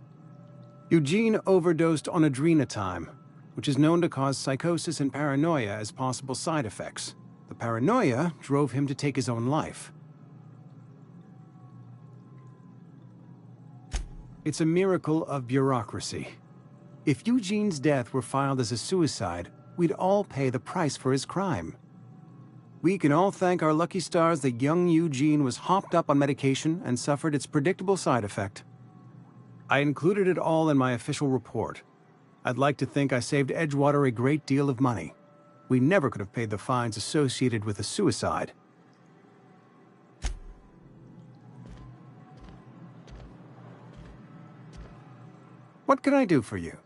Eugene overdosed on adrenatime, which is known to cause psychosis and paranoia as possible side effects. The paranoia drove him to take his own life. It's a miracle of bureaucracy. If Eugene's death were filed as a suicide, we'd all pay the price for his crime. We can all thank our lucky stars that young Eugene was hopped up on medication and suffered its predictable side effect. I included it all in my official report. I'd like to think I saved Edgewater a great deal of money. We never could have paid the fines associated with a suicide. What can I do for you?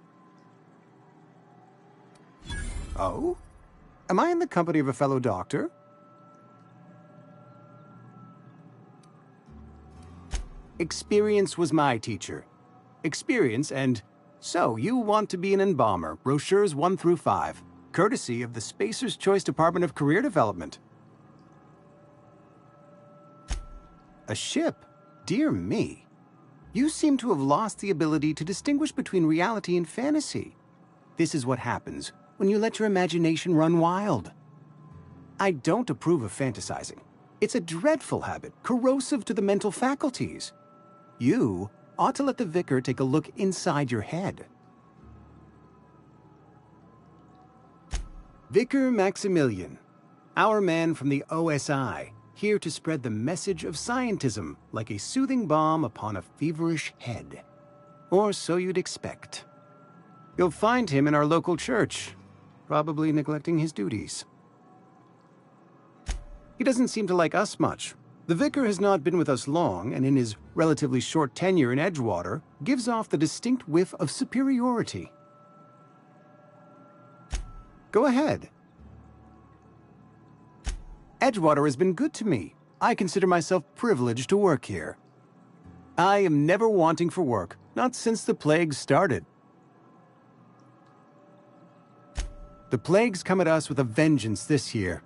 Oh? Am I in the company of a fellow doctor? Experience was my teacher. Experience and... So, you want to be an embalmer, brochures 1 through 5, courtesy of the Spacer's Choice Department of Career Development. A ship? Dear me. You seem to have lost the ability to distinguish between reality and fantasy. This is what happens when you let your imagination run wild. I don't approve of fantasizing. It's a dreadful habit, corrosive to the mental faculties. You ought to let the vicar take a look inside your head. Vicar Maximilian, our man from the OSI, here to spread the message of scientism like a soothing balm upon a feverish head. Or so you'd expect. You'll find him in our local church, probably neglecting his duties. He doesn't seem to like us much. The vicar has not been with us long, and in his relatively short tenure in Edgewater, gives off the distinct whiff of superiority. Go ahead. Edgewater has been good to me. I consider myself privileged to work here. I am never wanting for work, not since the plague started. The plague's come at us with a vengeance this year.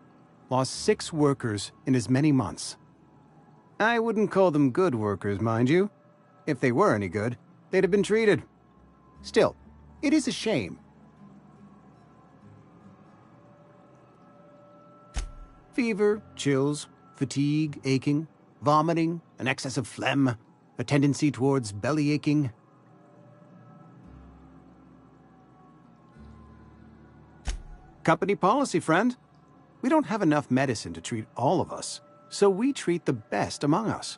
Lost 6 workers in as many months. I wouldn't call them good workers, mind you. If they were any good, they'd have been treated. Still, it is a shame. Fever, chills, fatigue, aching, vomiting, an excess of phlegm, a tendency towards belly aching. Company policy, friend. We don't have enough medicine to treat all of us, so we treat the best among us.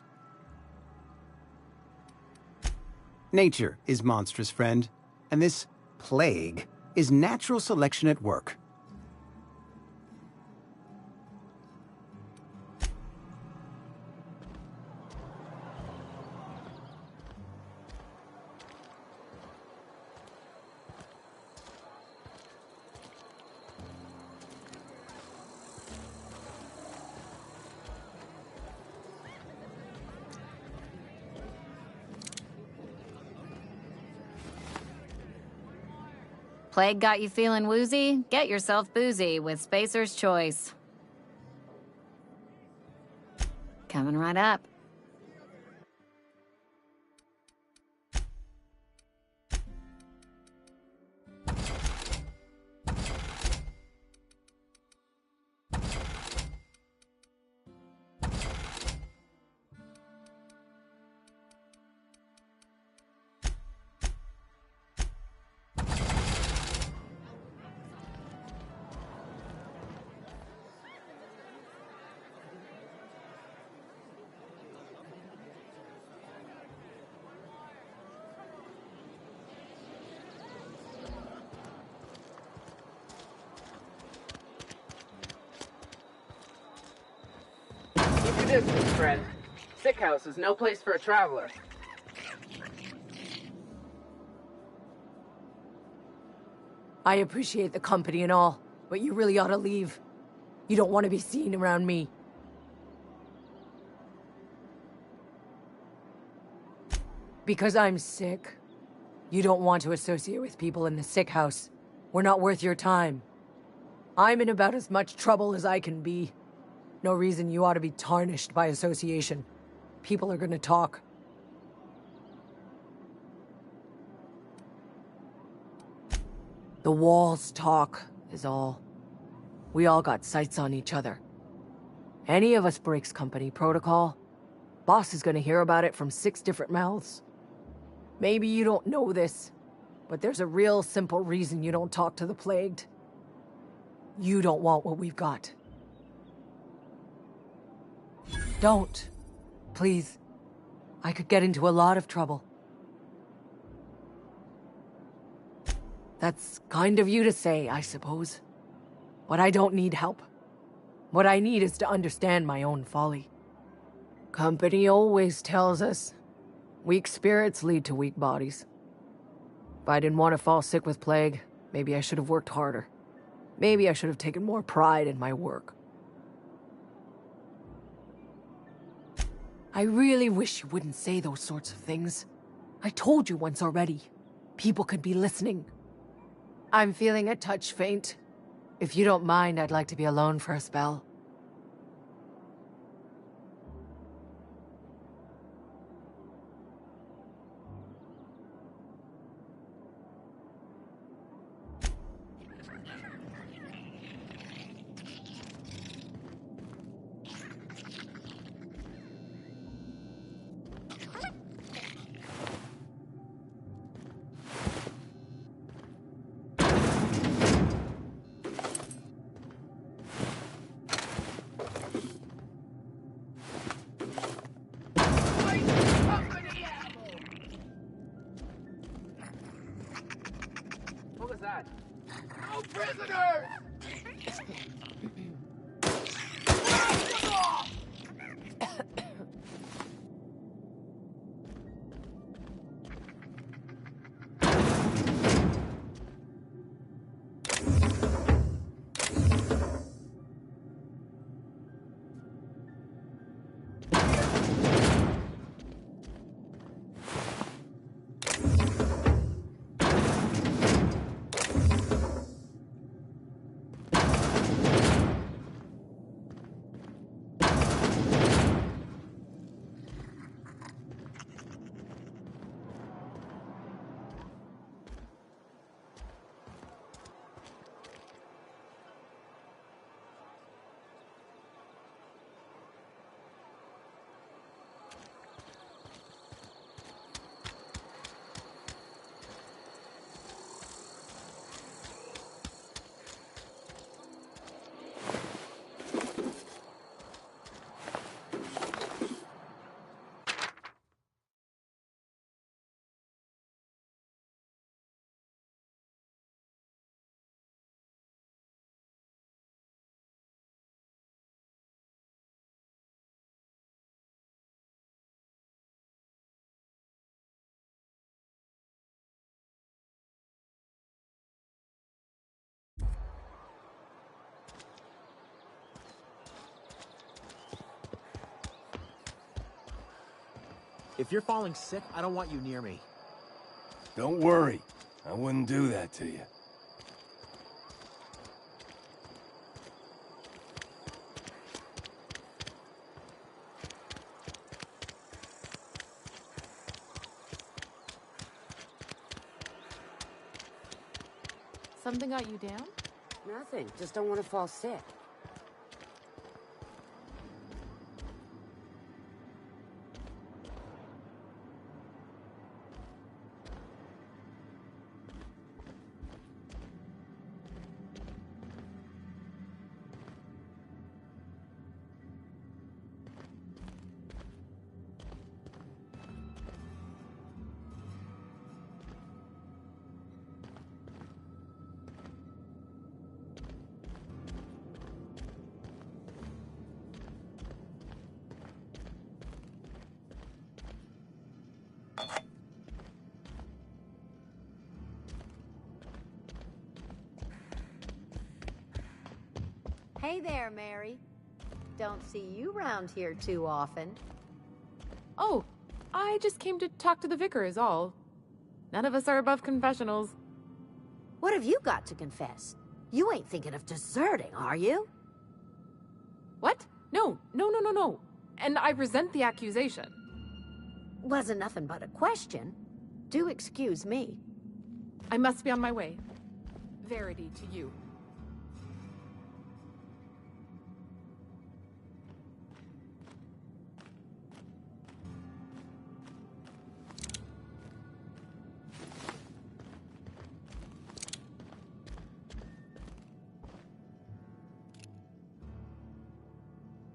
Nature is monstrous, friend, and this plague is natural selection at work. Plague got you feeling woozy? Get yourself boozy with Spacer's Choice. Coming right up. Keep your distance, friend. Sick house is no place for a traveler. I appreciate the company and all, but you really ought to leave. You don't want to be seen around me. Because I'm sick. You don't want to associate with people in the sick house. We're not worth your time. I'm in about as much trouble as I can be. No reason you ought to be tarnished by association. People are gonna talk. The walls talk, is all. We all got sights on each other. Any of us breaks company protocol, boss is gonna hear about it from 6 different mouths. Maybe you don't know this, but there's a real simple reason you don't talk to the plagued. You don't want what we've got. Don't. Please. I could get into a lot of trouble. That's kind of you to say, I suppose. But I don't need help. What I need is to understand my own folly. Company always tells us, weak spirits lead to weak bodies. If I didn't want to fall sick with plague, maybe I should have worked harder. Maybe I should have taken more pride in my work. I really wish you wouldn't say those sorts of things. I told you once already. People could be listening. I'm feeling a touch faint. If you don't mind, I'd like to be alone for a spell. What was that? No prisoners! If you're falling sick, I don't want you near me. Don't worry. I wouldn't do that to you. Something got you down? Nothing. Just don't want to fall sick. Hey there, Mary. Don't see you round here too often. Oh, I just came to talk to the vicar is all. None of us are above confessionals. What have you got to confess? You ain't thinking of deserting, are you? What? No. And I resent the accusation. Wasn't nothing but a question. Do excuse me. I must be on my way. Verity to you.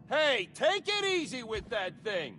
Hey, take it easy with that thing!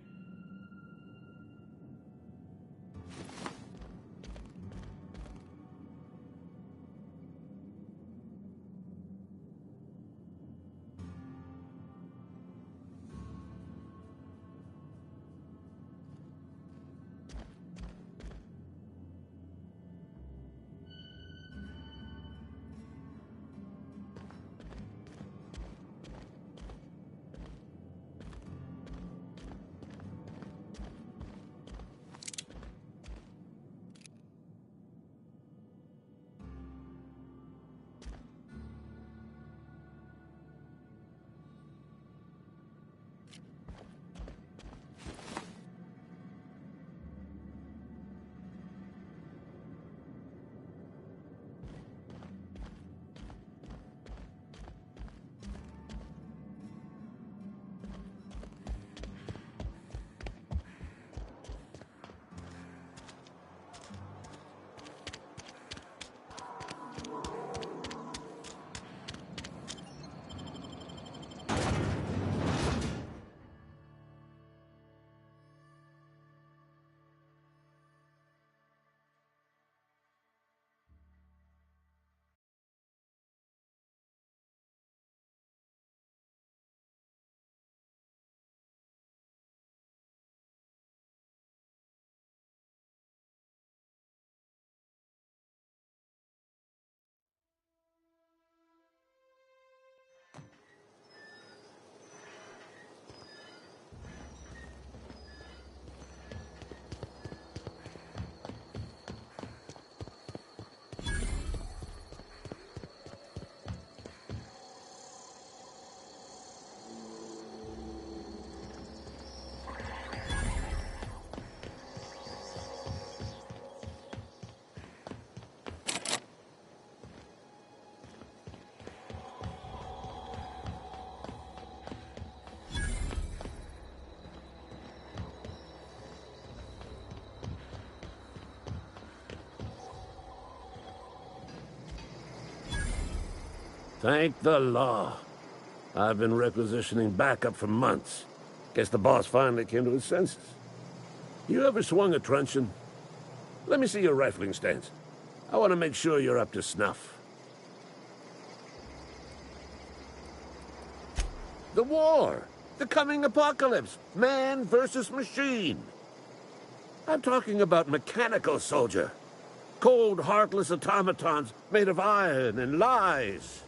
Thank the law. I've been requisitioning backup for months. Guess the boss finally came to his senses. You ever swung a truncheon? Let me see your rifling stance. I want to make sure you're up to snuff. The war! The coming apocalypse! Man versus machine! I'm talking about mechanical soldier. Cold, heartless automatons made of iron and lies.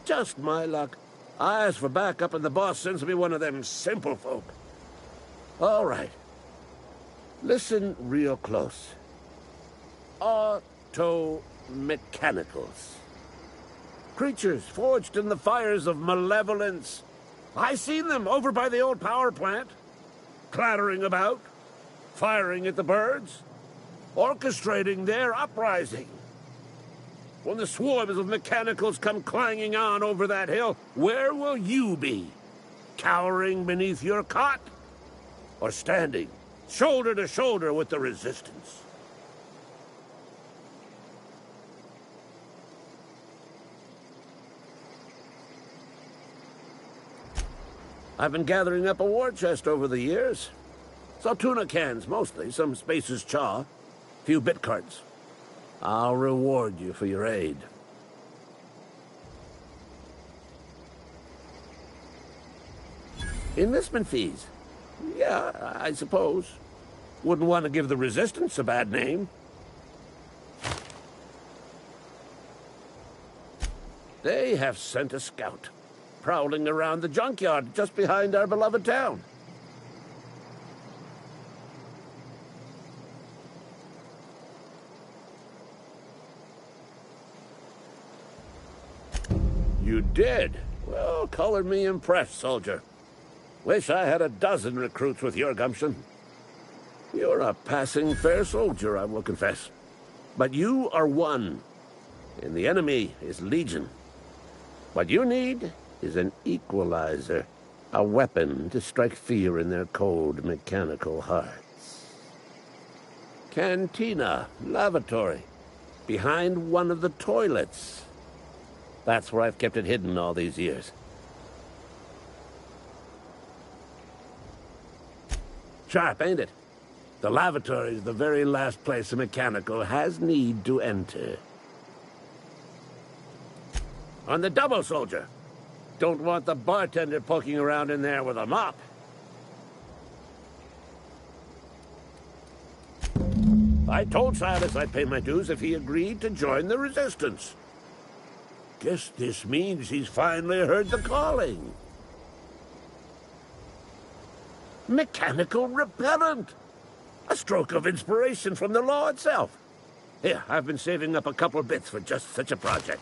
Just my luck. I ask for backup and the boss sends me one of them simple folk. All right. Listen real close. Auto-mechanicals. Creatures forged in the fires of malevolence. I seen them over by the old power plant. Clattering about. Firing at the birds. Orchestrating their uprising. When the swarms of mechanicals come clanging on over that hill, where will you be? Cowering beneath your cot? Or standing, shoulder to shoulder with the resistance? I've been gathering up a war chest over the years. Saw tuna cans, mostly, some Spacer's chaw, few bit carts. I'll reward you for your aid. Enlistment fees. Yeah, I suppose. Wouldn't want to give the Resistance a bad name. They have sent a scout, prowling around the junkyard just behind our beloved town. You did? Well, color me impressed, soldier. Wish I had a dozen recruits with your gumption. You're a passing fair soldier, I will confess. But you are one, and the enemy is legion. What you need is an equalizer, a weapon to strike fear in their cold, mechanical hearts. Cantina, lavatory, behind one of the toilets. That's where I've kept it hidden all these years. Sharp, ain't it? The lavatory is the very last place a mechanical has need to enter. On the double, soldier. Don't want the bartender poking around in there with a mop. I told Silas I'd pay my dues if he agreed to join the Resistance. Guess this means he's finally heard the calling. Mechanical repellent! A stroke of inspiration from the law itself. Here, I've been saving up a couple of bits for just such a project.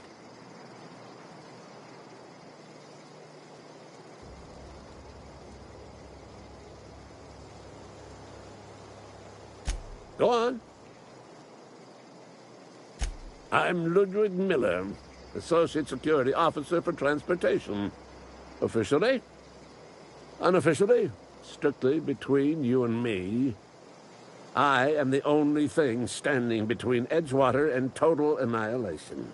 Go on. I'm Ludwig Miller, Associate Security Officer for Transportation. Officially? Unofficially? Strictly between you and me. I am the only thing standing between Edgewater and total annihilation.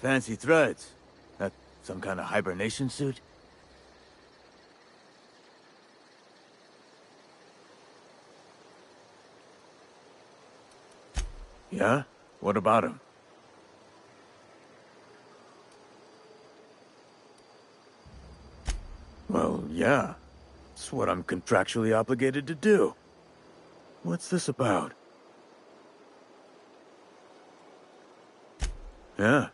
Fancy threads. That some kind of hibernation suit? Yeah? What about him? Well, yeah. It's what I'm contractually obligated to do. What's this about? Yeah.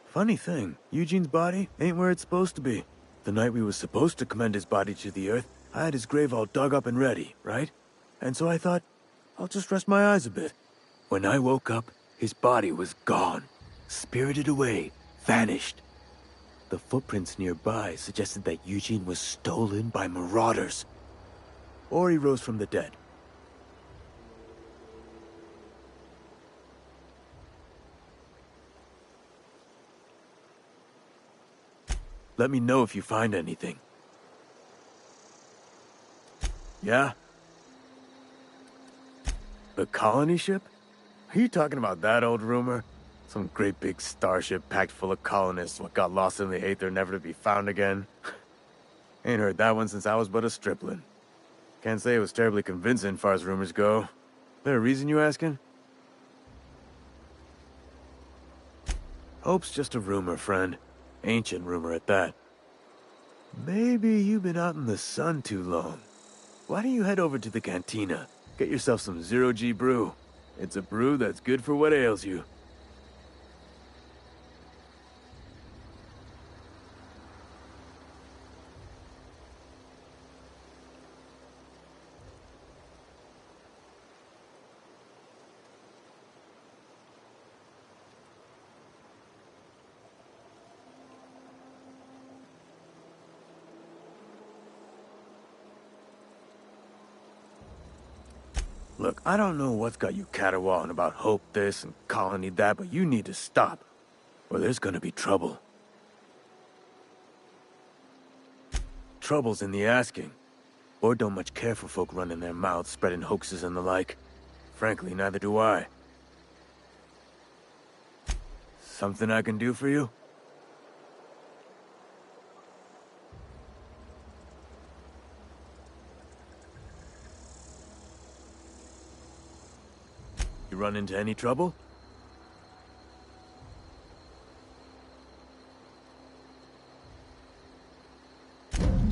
Funny thing, Eugene's body ain't where it's supposed to be. The night we was supposed to commend his body to the earth, I had his grave all dug up and ready, right? And so I thought, I'll just rest my eyes a bit. When I woke up, his body was gone. Spirited away. Vanished. The footprints nearby suggested that Eugene was stolen by marauders. Or he rose from the dead. Let me know if you find anything. Yeah? The colony ship? Are you talking about that old rumor? Some great big starship packed full of colonists what got lost in the aether never to be found again? Ain't heard that one since I was but a stripling. Can't say it was terribly convincing far as rumors go. There a reason you asking? Hope's just a rumor, friend. Ancient rumor at that. Maybe you've been out in the sun too long. Why don't you head over to the cantina? Get yourself some zero-G brew. It's a brew that's good for what ails you. Look, I don't know what's got you caterwauling about Hope this and Colony that, but you need to stop, or there's gonna be trouble. Trouble's in the asking. Board don't much care for folk running their mouths, spreading hoaxes and the like. Frankly, neither do I. Something I can do for you? You run into any trouble?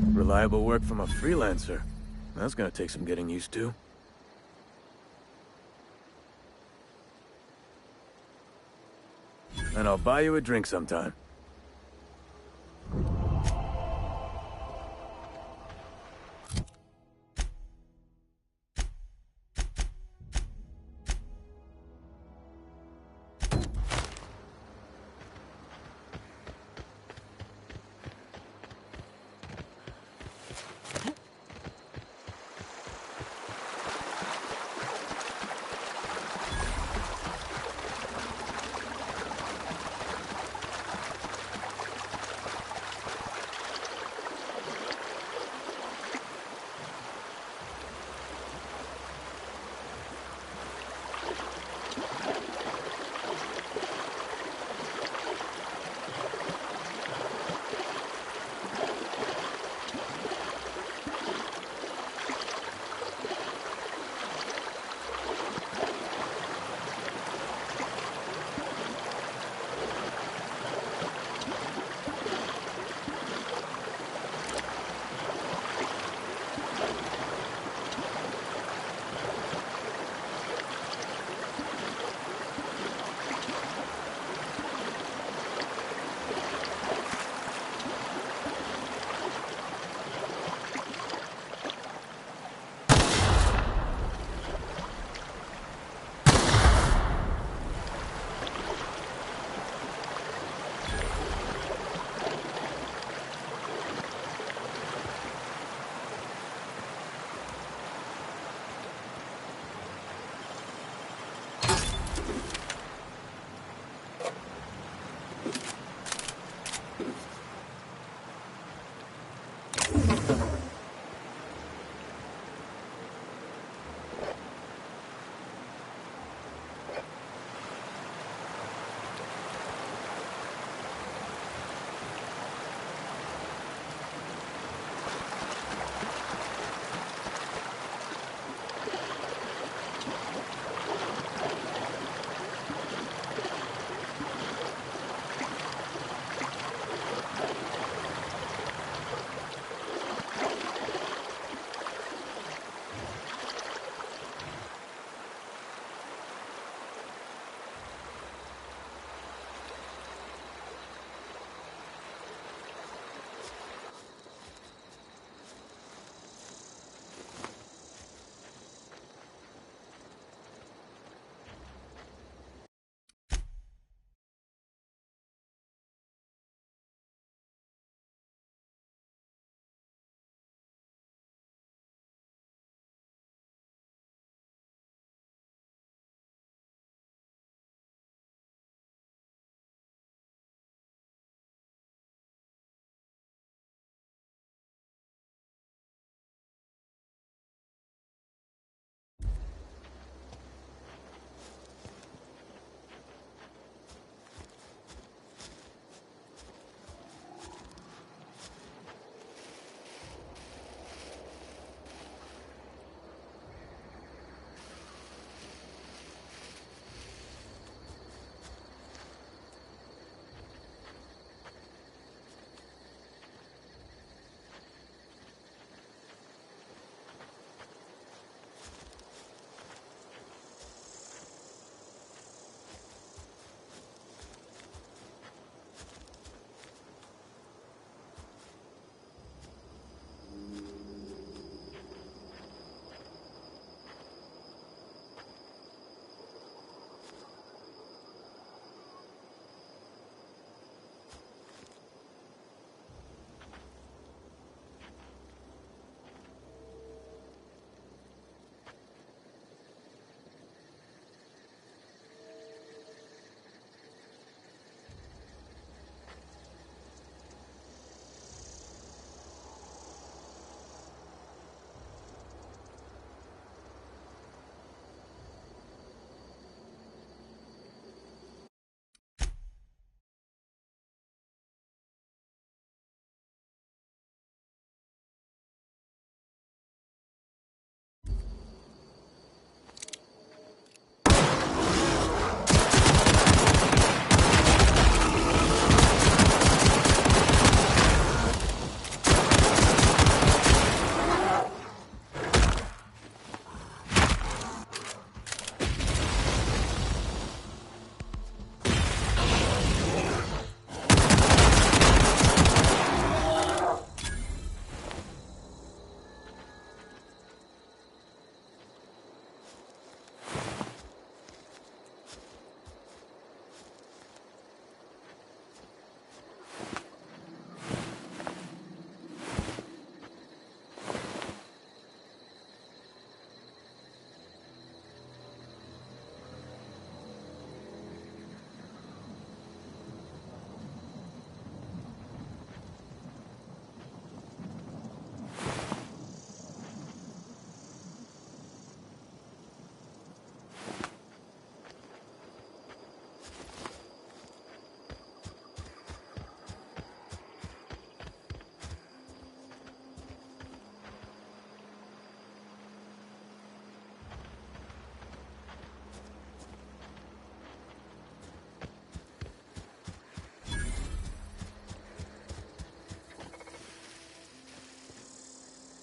Reliable work from a freelancer. That's gonna take some getting used to. And I'll buy you a drink sometime.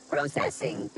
Processing.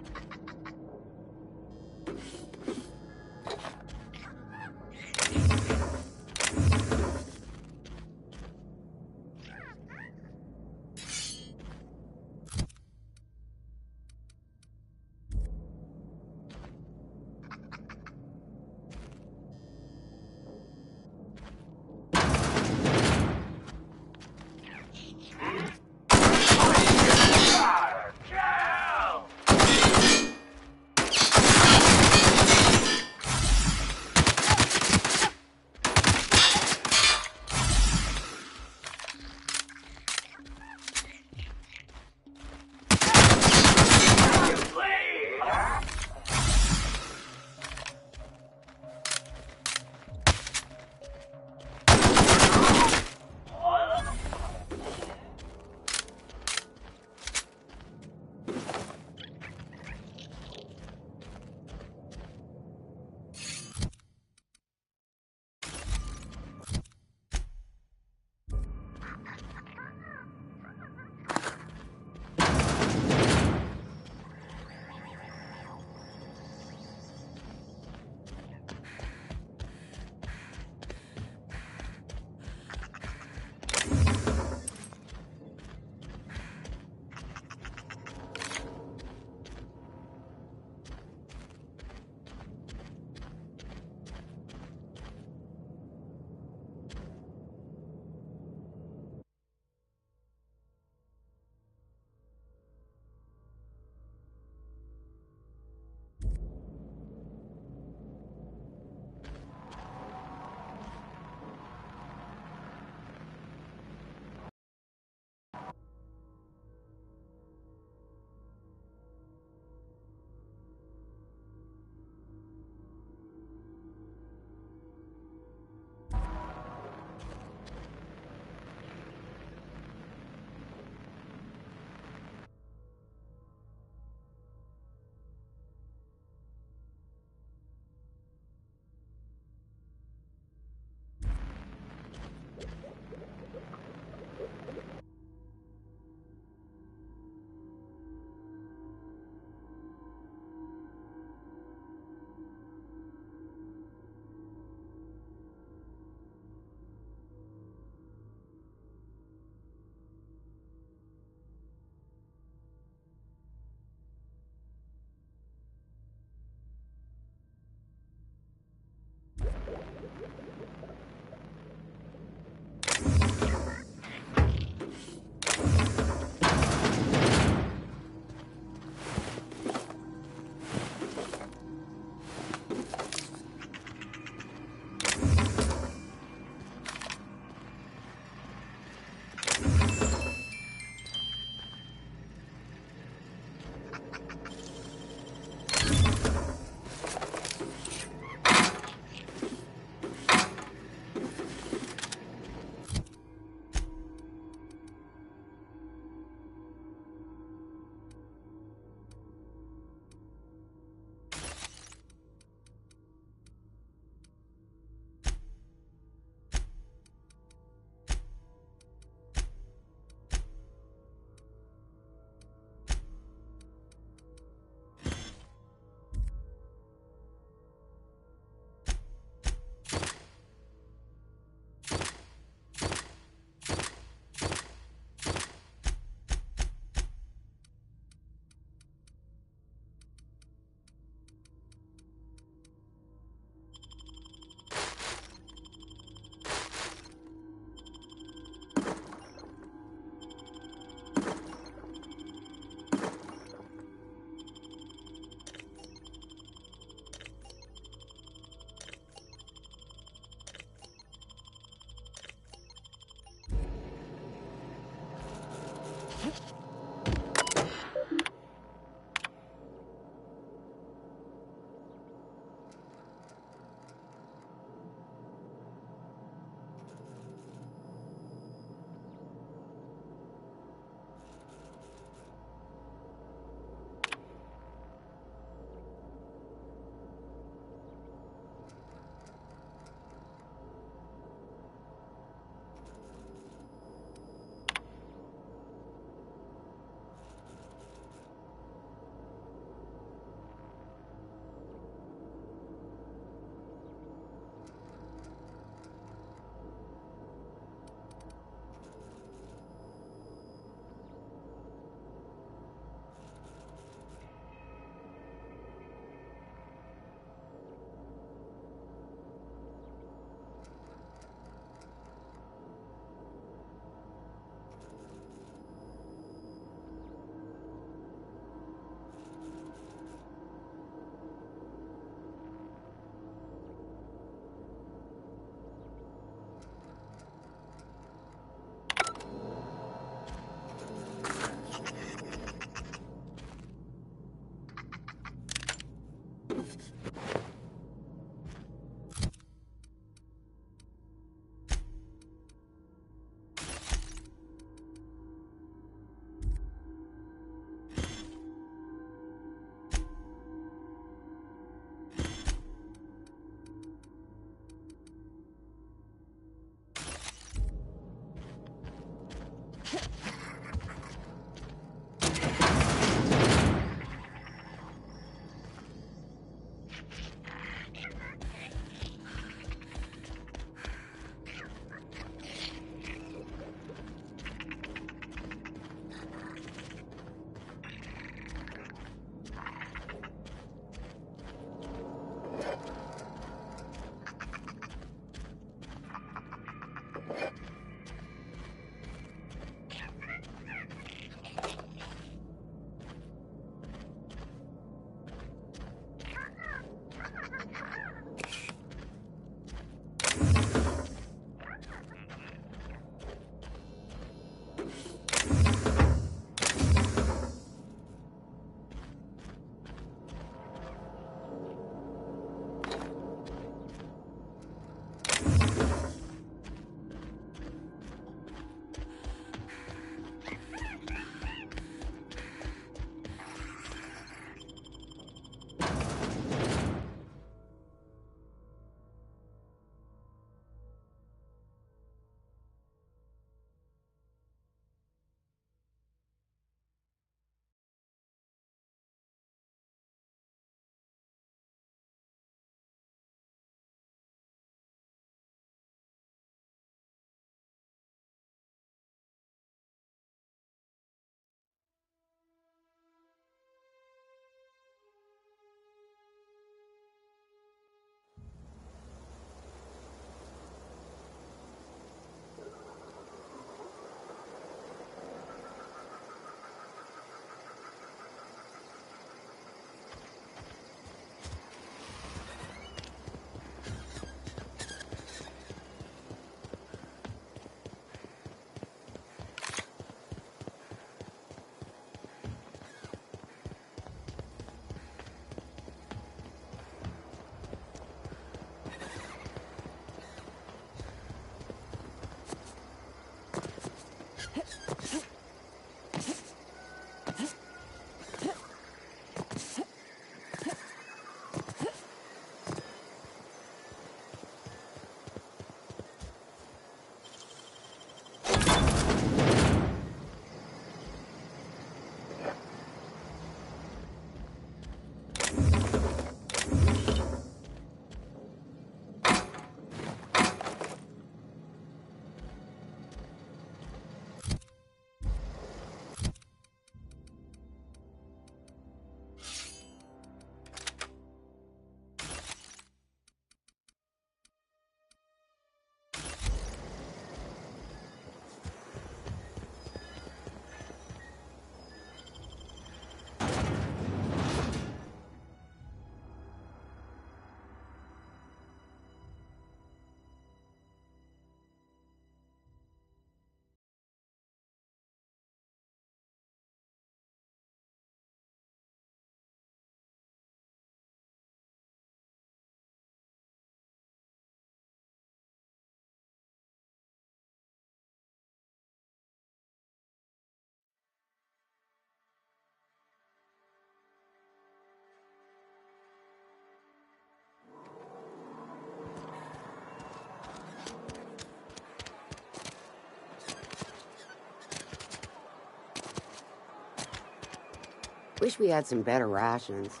Wish we had some better rations.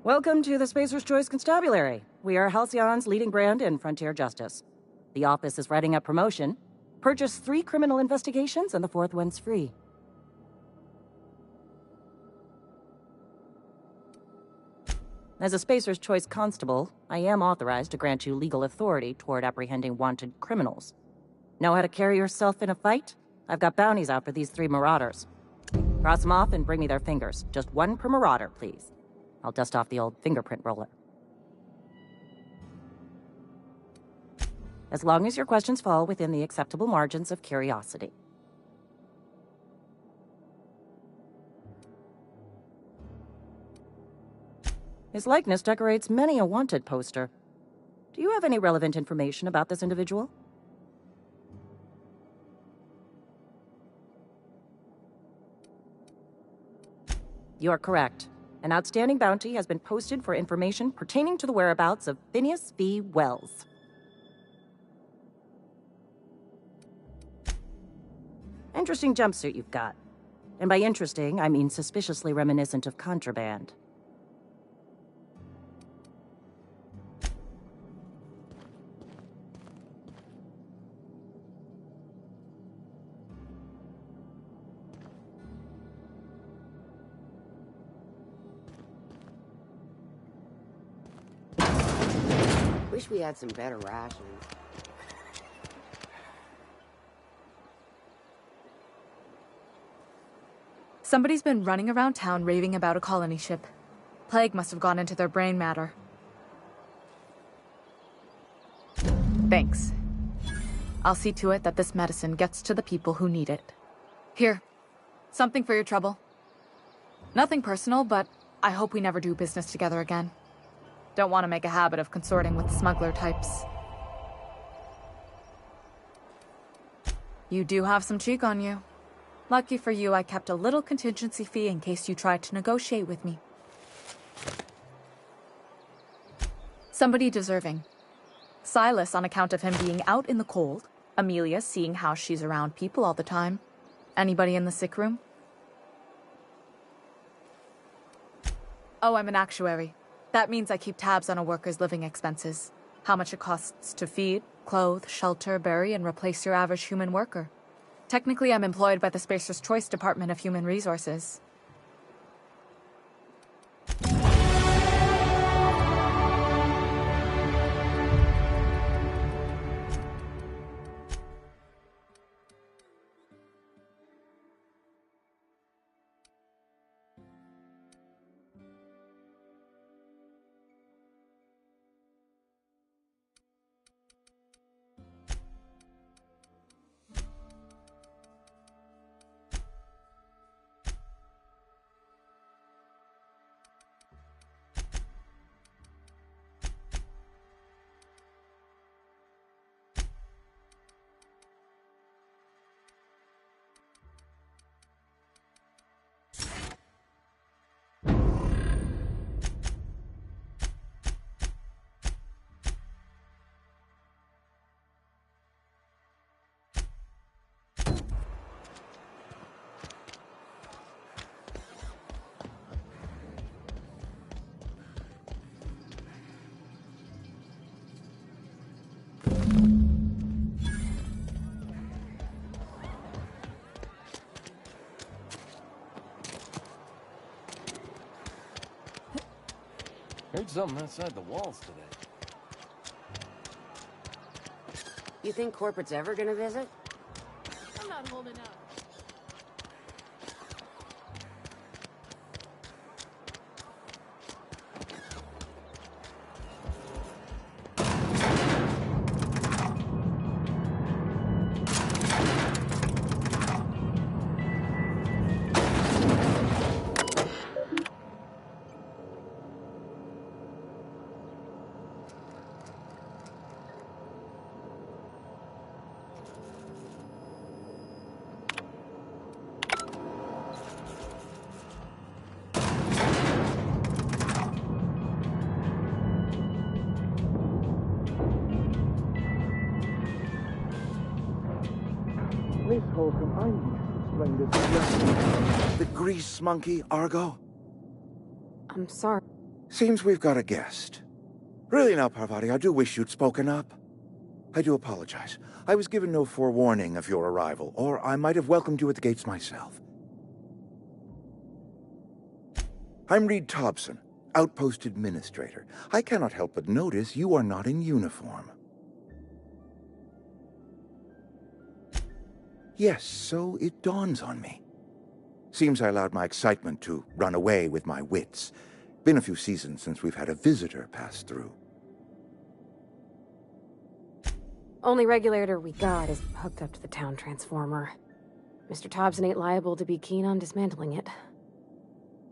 Welcome to the Spacer's Choice Constabulary. We are Halcyon's leading brand in frontier justice. The office is writing up promotion. Purchase 3 criminal investigations and the 4th one's free. As a Spacer's Choice Constable, I am authorized to grant you legal authority toward apprehending wanted criminals. Know how to carry yourself in a fight? I've got bounties out for these 3 marauders. Cross them off and bring me their fingers. Just 1 per marauder, please. I'll dust off the old fingerprint roller. As long as your questions fall within the acceptable margins of curiosity. His likeness decorates many a wanted poster. Do you have any relevant information about this individual? You are correct. An outstanding bounty has been posted for information pertaining to the whereabouts of Phineas V. Wells. Interesting jumpsuit you've got. And by interesting, I mean suspiciously reminiscent of contraband. Wish we had some better rations. Somebody's been running around town raving about a colony ship. Plague must have gone into their brain matter. Thanks. I'll see to it that this medicine gets to the people who need it. Here, something for your trouble. Nothing personal, but I hope we never do business together again. Don't want to make a habit of consorting with smuggler types. You do have some cheek on you. Lucky for you, I kept a little contingency fee in case you tried to negotiate with me. Somebody deserving. Silas on account of him being out in the cold. Amelia seeing how she's around people all the time. Anybody in the sick room? Oh, I'm an actuary. That means I keep tabs on a worker's living expenses. How much it costs to feed, clothe, shelter, bury, and replace your average human worker. Technically, I'm employed by the Spacer's Choice Department of Human Resources. Heard something outside the walls today. You think corporate's ever gonna visit? I'm not holding out. Miss Holcomb, I need to explain this. The grease monkey, Argo? I'm sorry. Seems we've got a guest. Really now, Parvati, I do wish you'd spoken up. I do apologize. I was given no forewarning of your arrival, or I might have welcomed you at the gates myself. I'm Reed Thompson, Outpost Administrator. I cannot help but notice you are not in uniform. Yes, so it dawns on me. Seems I allowed my excitement to run away with my wits. Been a few seasons since we've had a visitor pass through. Only regulator we got is hooked up to the town transformer. Mr. Thompson ain't liable to be keen on dismantling it.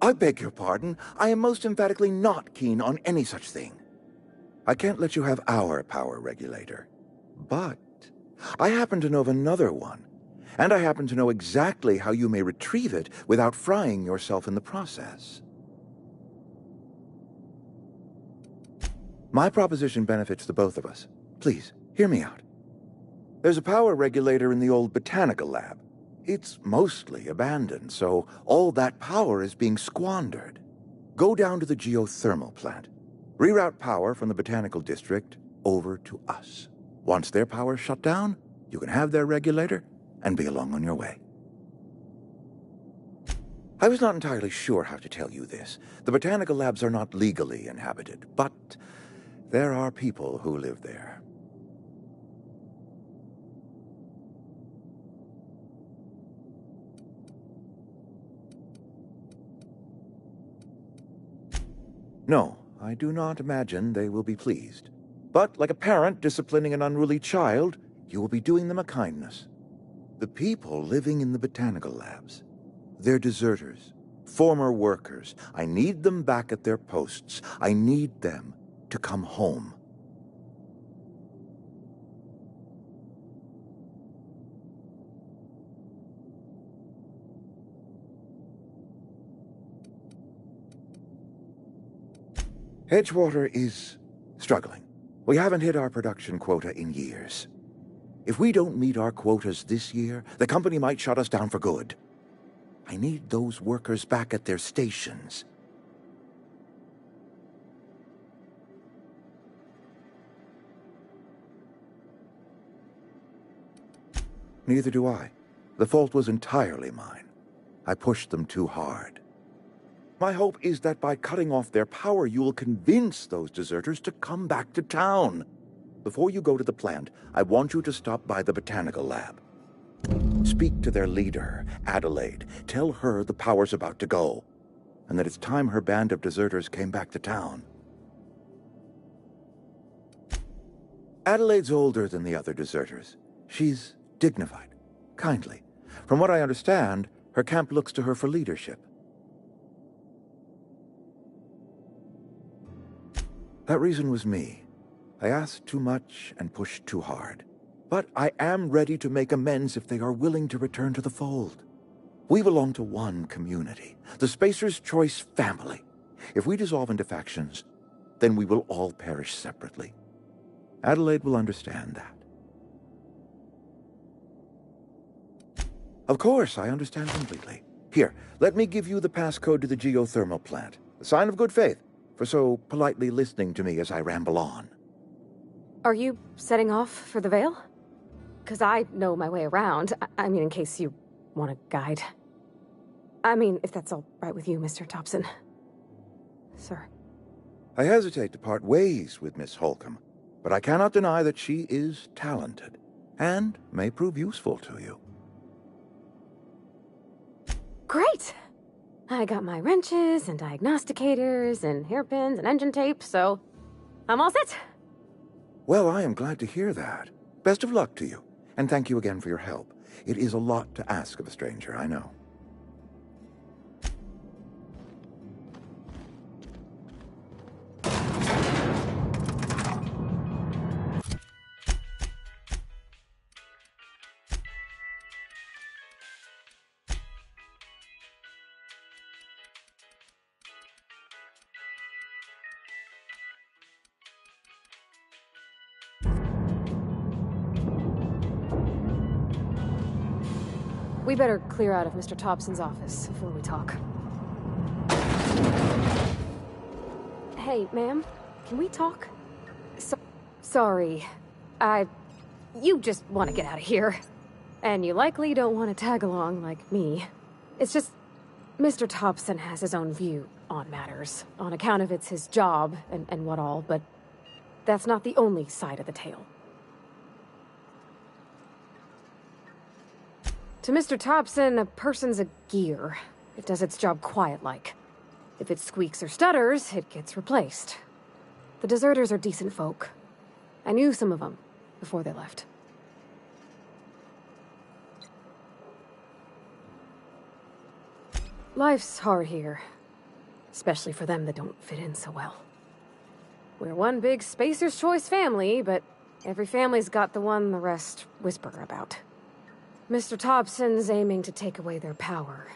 I beg your pardon. I am most emphatically not keen on any such thing. I can't let you have our power regulator. But I happen to know of another one. And I happen to know exactly how you may retrieve it without frying yourself in the process. My proposition benefits the both of us. Please, hear me out. There's a power regulator in the old botanical lab. It's mostly abandoned, so all that power is being squandered. Go down to the geothermal plant. Reroute power from the botanical district over to us. Once their power's shut down, you can have their regulator and be along on your way. I was not entirely sure how to tell you this. The botanical labs are not legally inhabited, but there are people who live there. No, I do not imagine they will be pleased. But like a parent disciplining an unruly child, you will be doing them a kindness. The people living in the botanical labs, they're deserters, former workers. I need them back at their posts. I need them to come home. Edgewater is struggling. We haven't hit our production quota in years. If we don't meet our quotas this year, the company might shut us down for good. I need those workers back at their stations. Neither do I. The fault was entirely mine. I pushed them too hard. My hope is that by cutting off their power, you will convince those deserters to come back to town. Before you go to the plant, I want you to stop by the botanical lab. Speak to their leader, Adelaide. Tell her the power's about to go, and that it's time her band of deserters came back to town. Adelaide's older than the other deserters. She's dignified, kindly. From what I understand, her camp looks to her for leadership. That reason was me. I asked too much and pushed too hard. But I am ready to make amends if they are willing to return to the fold. We belong to one community, the Spacer's Choice family. If we dissolve into factions, then we will all perish separately. Adelaide will understand that. Of course, I understand completely. Here, let me give you the passcode to the geothermal plant. A sign of good faith, for so politely listening to me as I ramble on. Are you setting off for the Vale? Because I know my way around. I mean, in case you want a guide. I mean, if that's all right with you, Mr. Thompson. Sir. I hesitate to part ways with Miss Holcomb, but I cannot deny that she is talented, and may prove useful to you. Great! I got my wrenches and diagnosticators and hairpins and engine tape, so I'm all set. Well, I am glad to hear that. Best of luck to you, and thank you again for your help. It is a lot to ask of a stranger, I know. We better clear out of Mr. Thompson's office before we talk. Hey, ma'am, can we talk? Sorry. You just want to get out of here. And you likely don't want to tag along like me. It's just, Mr. Thompson has his own view on matters, on account of it's his job and what all, but that's not the only side of the tale. To Mr. Thompson, a person's a gear. It does its job quiet-like. If it squeaks or stutters, it gets replaced. The deserters are decent folk. I knew some of them before they left. Life's hard here, especially for them that don't fit in so well. We're one big Spacer's Choice family, but every family's got the one the rest whisper about. Mr. Thompson's aiming to take away their power.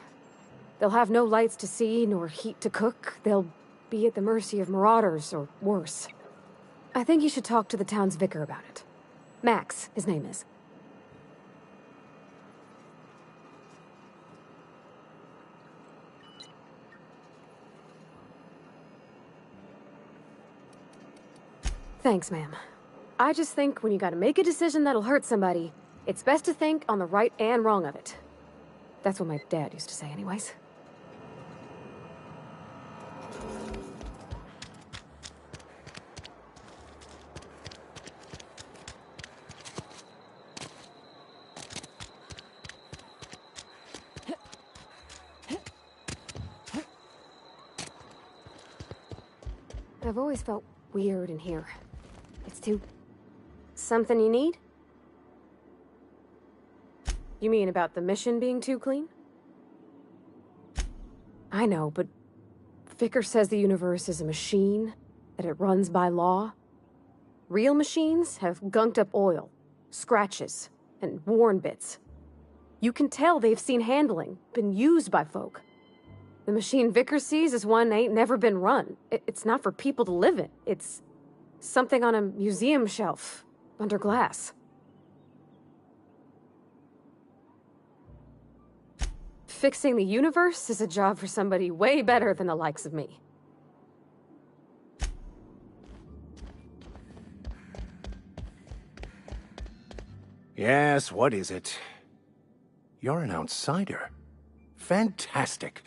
They'll have no lights to see, nor heat to cook. They'll be at the mercy of marauders, or worse. I think you should talk to the town's vicar about it. Max, his name is. Thanks, ma'am. I just think when you gotta make a decision that'll hurt somebody, it's best to think on the right and wrong of it. That's what my dad used to say anyways. I've always felt weird in here. It's too... Something you need? You mean about the mission being too clean? I know, but Vicar says the universe is a machine, that it runs by law. Real machines have gunked up oil, scratches, and worn bits. You can tell they've seen handling, been used by folk. The machine Vicar sees is one ain't never been run. It's not for people to live in. It's something on a museum shelf, under glass. Fixing the universe is a job for somebody way better than the likes of me. Yes, what is it? You're an outsider. Fantastic.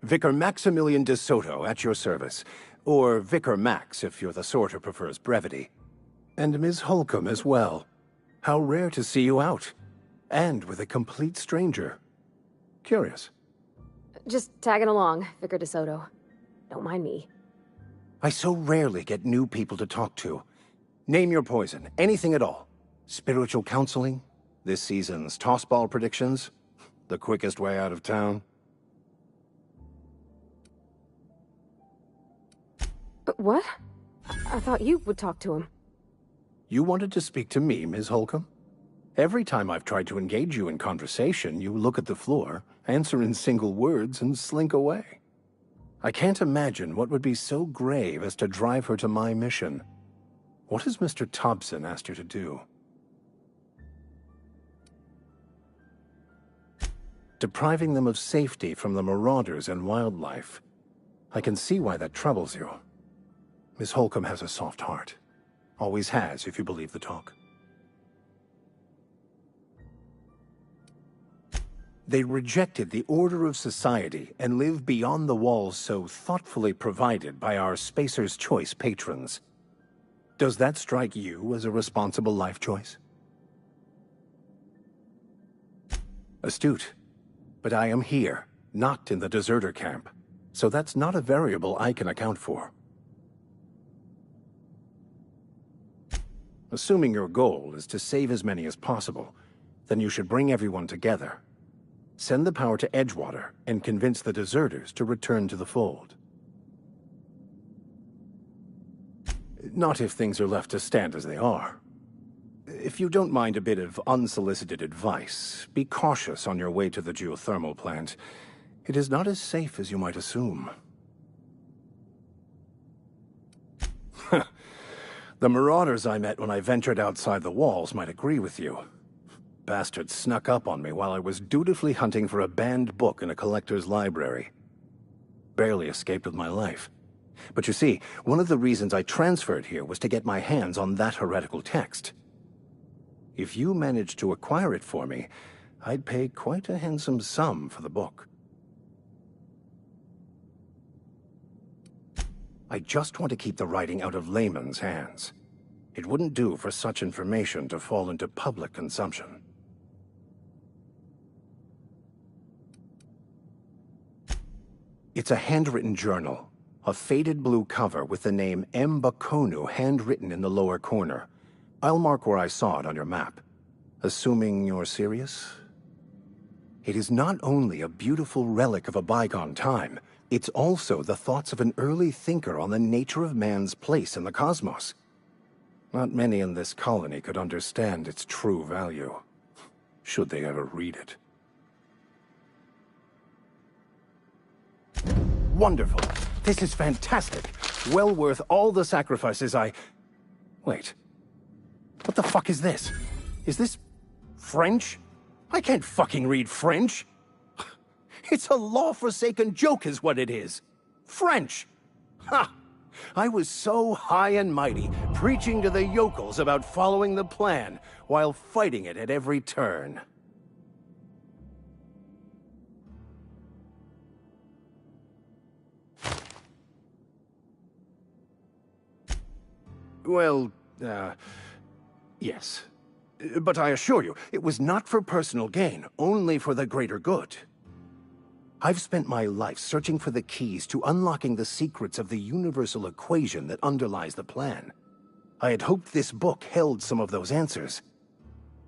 Vicar Maximilian de Soto at your service. Or Vicar Max, if you're the sort who prefers brevity. And Ms. Holcomb as well. How rare to see you out. And with a complete stranger. Curious. Just tagging along, Vicar de Soto. Don't mind me. I so rarely get new people to talk to. Name your poison, anything at all. Spiritual counseling? This season's tossball predictions? The quickest way out of town? But what? I thought you would talk to him. You wanted to speak to me, Ms. Holcomb? Every time I've tried to engage you in conversation, you look at the floor, answer in single words, and slink away. I can't imagine what would be so grave as to drive her to my mission. What has Mr. Thompson asked you to do? Depriving them of safety from the marauders and wildlife. I can see why that troubles you. Miss Holcomb has a soft heart. Always has, if you believe the talk. They rejected the order of society and live beyond the walls so thoughtfully provided by our Spacer's Choice patrons. Does that strike you as a responsible life choice? Astute. But I am here, not in the deserter camp, so that's not a variable I can account for. Assuming your goal is to save as many as possible, then you should bring everyone together. Send the power to Edgewater and convince the deserters to return to the fold. Not if things are left to stand as they are. If you don't mind a bit of unsolicited advice, be cautious on your way to the geothermal plant. It is not as safe as you might assume. The marauders I met when I ventured outside the walls might agree with you. bastard snuck up on me while I was dutifully hunting for a banned book in a collector's library. Barely escaped with my life. But you see, one of the reasons I transferred here was to get my hands on that heretical text. If you managed to acquire it for me, I'd pay quite a handsome sum for the book. I just want to keep the writing out of layman's hands. It wouldn't do for such information to fall into public consumption. It's a handwritten journal, a faded blue cover with the name M. Bakonu handwritten in the lower corner. I'll mark where I saw it on your map. Assuming you're serious? It is not only a beautiful relic of a bygone time, it's also the thoughts of an early thinker on the nature of man's place in the cosmos. Not many in this colony could understand its true value, should they ever read it. Wonderful. This is fantastic. Well worth all the sacrifices I... Wait. What the fuck is this? Is this French? I can't fucking read French. It's a law-forsaken joke is what it is. French. Ha! I was so high and mighty, preaching to the yokels about following the plan, while fighting it at every turn. Well, yes. But I assure you, it was not for personal gain, only for the greater good. I've spent my life searching for the keys to unlocking the secrets of the universal equation that underlies the plan. I had hoped this book held some of those answers.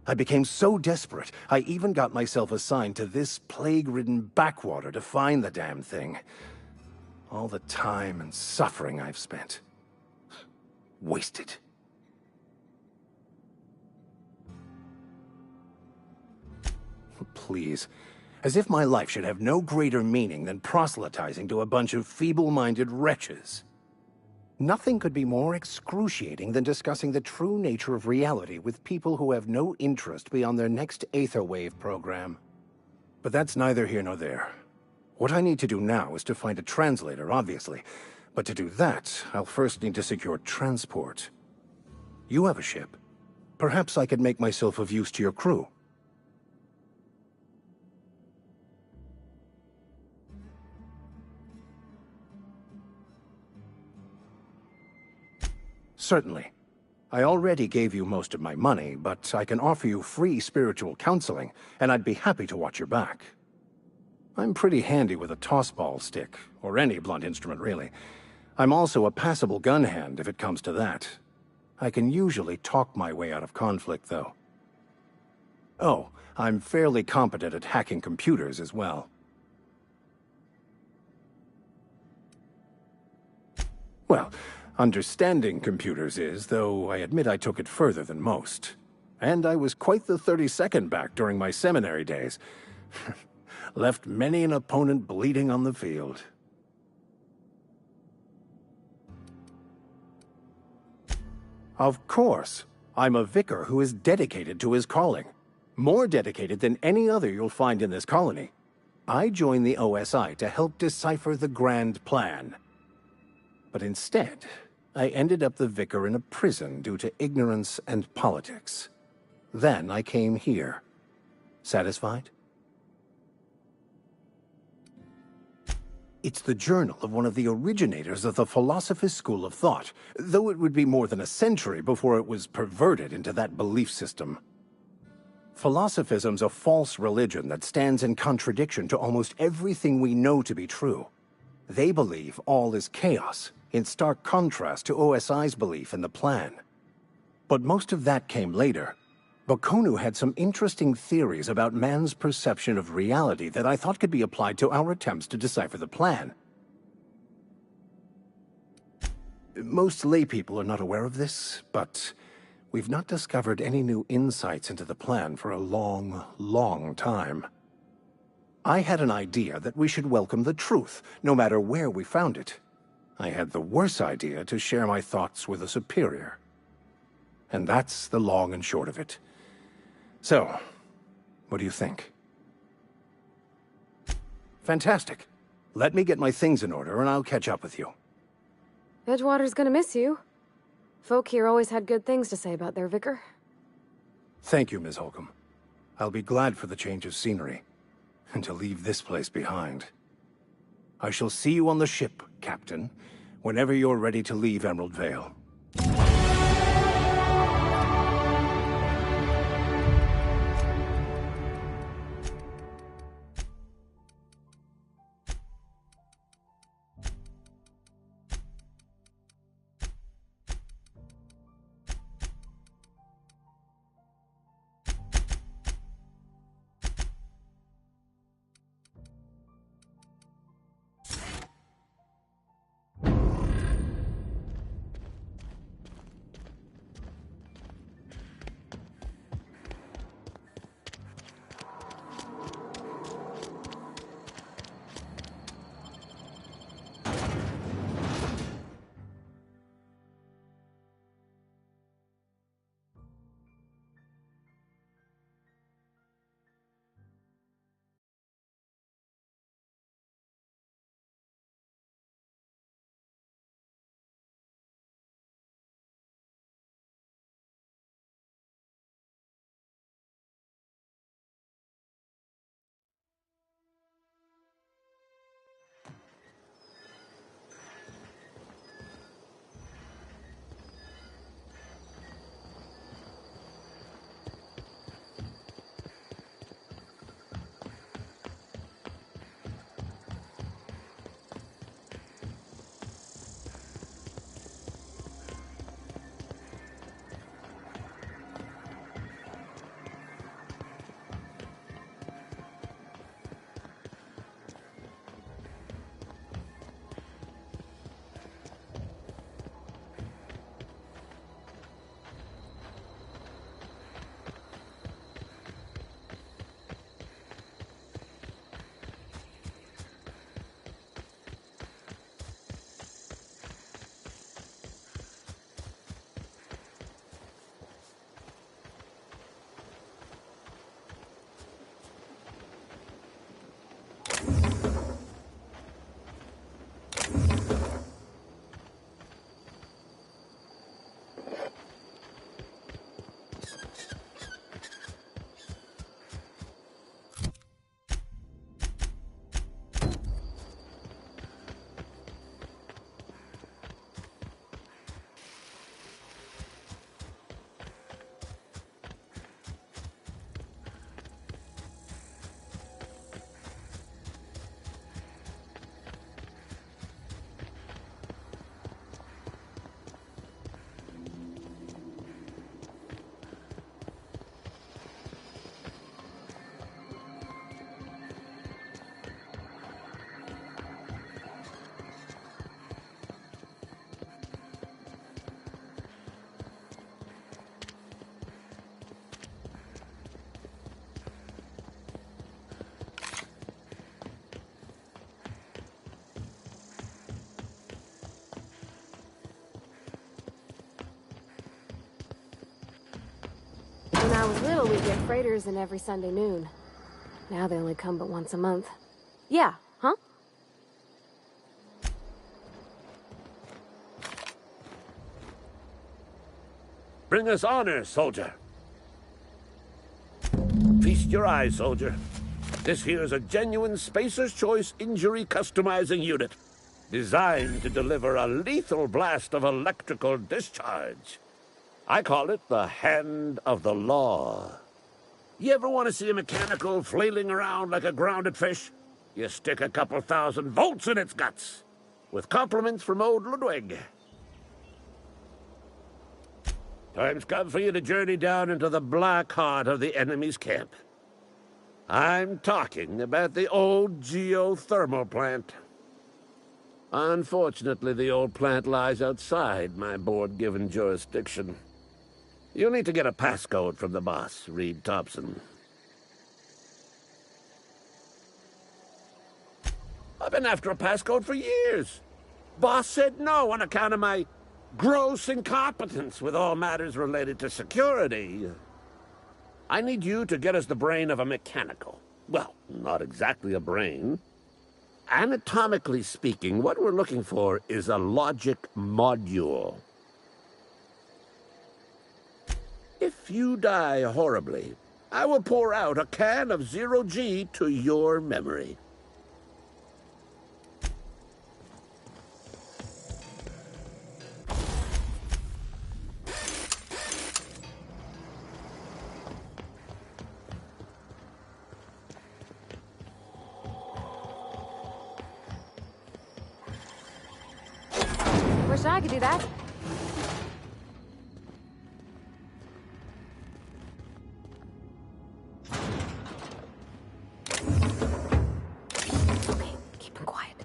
I became so desperate, I even got myself assigned to this plague-ridden backwater to find the damn thing. All the time and suffering I've spent. Wasted. Please. As if my life should have no greater meaning than proselytizing to a bunch of feeble-minded wretches. Nothing could be more excruciating than discussing the true nature of reality with people who have no interest beyond their next Aetherwave program. But that's neither here nor there. What I need to do now is to find a translator, obviously. But to do that, I'll first need to secure transport. You have a ship. Perhaps I could make myself of use to your crew. Certainly. I already gave you most of my money, but I can offer you free spiritual counseling, and I'd be happy to watch your back. I'm pretty handy with a tossball stick, or any blunt instrument, really. I'm also a passable gun hand, if it comes to that. I can usually talk my way out of conflict, though. Oh, I'm fairly competent at hacking computers as well. Well, understanding computers is, though I admit I took it further than most. And I was quite the 32nd back during my seminary days. Left many an opponent bleeding on the field. Of course. I'm a vicar who is dedicated to his calling. More dedicated than any other you'll find in this colony. I joined the OSI to help decipher the grand plan. But instead, I ended up the vicar in a prison due to ignorance and politics. Then I came here. Satisfied? It's the journal of one of the originators of the Philosopher's School of Thought, though it would be more than a century before it was perverted into that belief system. Philosophism's a false religion that stands in contradiction to almost everything we know to be true. They believe all is chaos, in stark contrast to OSI's belief in the plan. But most of that came later. Bakonu had some interesting theories about man's perception of reality that I thought could be applied to our attempts to decipher the plan. Most laypeople are not aware of this, but we've not discovered any new insights into the plan for a long, long time. I had an idea that we should welcome the truth, no matter where we found it. I had the worse idea to share my thoughts with a superior. And that's the long and short of it. So, What do you think? Fantastic. Let me get my things in order and I'll catch up with you. Edgewater's gonna miss you. Folk here always had good things to say about their vicar. Thank you, Ms. Holcomb. I'll be glad for the change of scenery, and to leave this place behind. I shall see you on the ship, Captain, whenever you're ready to leave Emerald Vale. When I was little, we'd get freighters in every Sunday noon. Now they only come but once a month. Yeah, huh? Bring us honor, soldier. Feast your eyes, soldier. This here is a genuine Spacer's Choice injury customizing unit, designed to deliver a lethal blast of electrical discharge. I call it the Hand of the Law. You ever want to see a mechanical flailing around like a grounded fish? You stick a couple 1,000 volts in its guts. With compliments from old Ludwig. Time's come for you to journey down into the black heart of the enemy's camp. I'm talking about the old geothermal plant. Unfortunately, the old plant lies outside my board-given jurisdiction. You'll need to get a passcode from the boss, Reed Thompson. I've been after a passcode for years. Boss said no on account of my gross incompetence with all matters related to security. I need you to get us the brain of a mechanical. Well, not exactly a brain. Anatomically speaking, what we're looking for is a logic module. If you die horribly, I will pour out a can of zero-G to your memory. Wish I could do that. Okay, keep him quiet.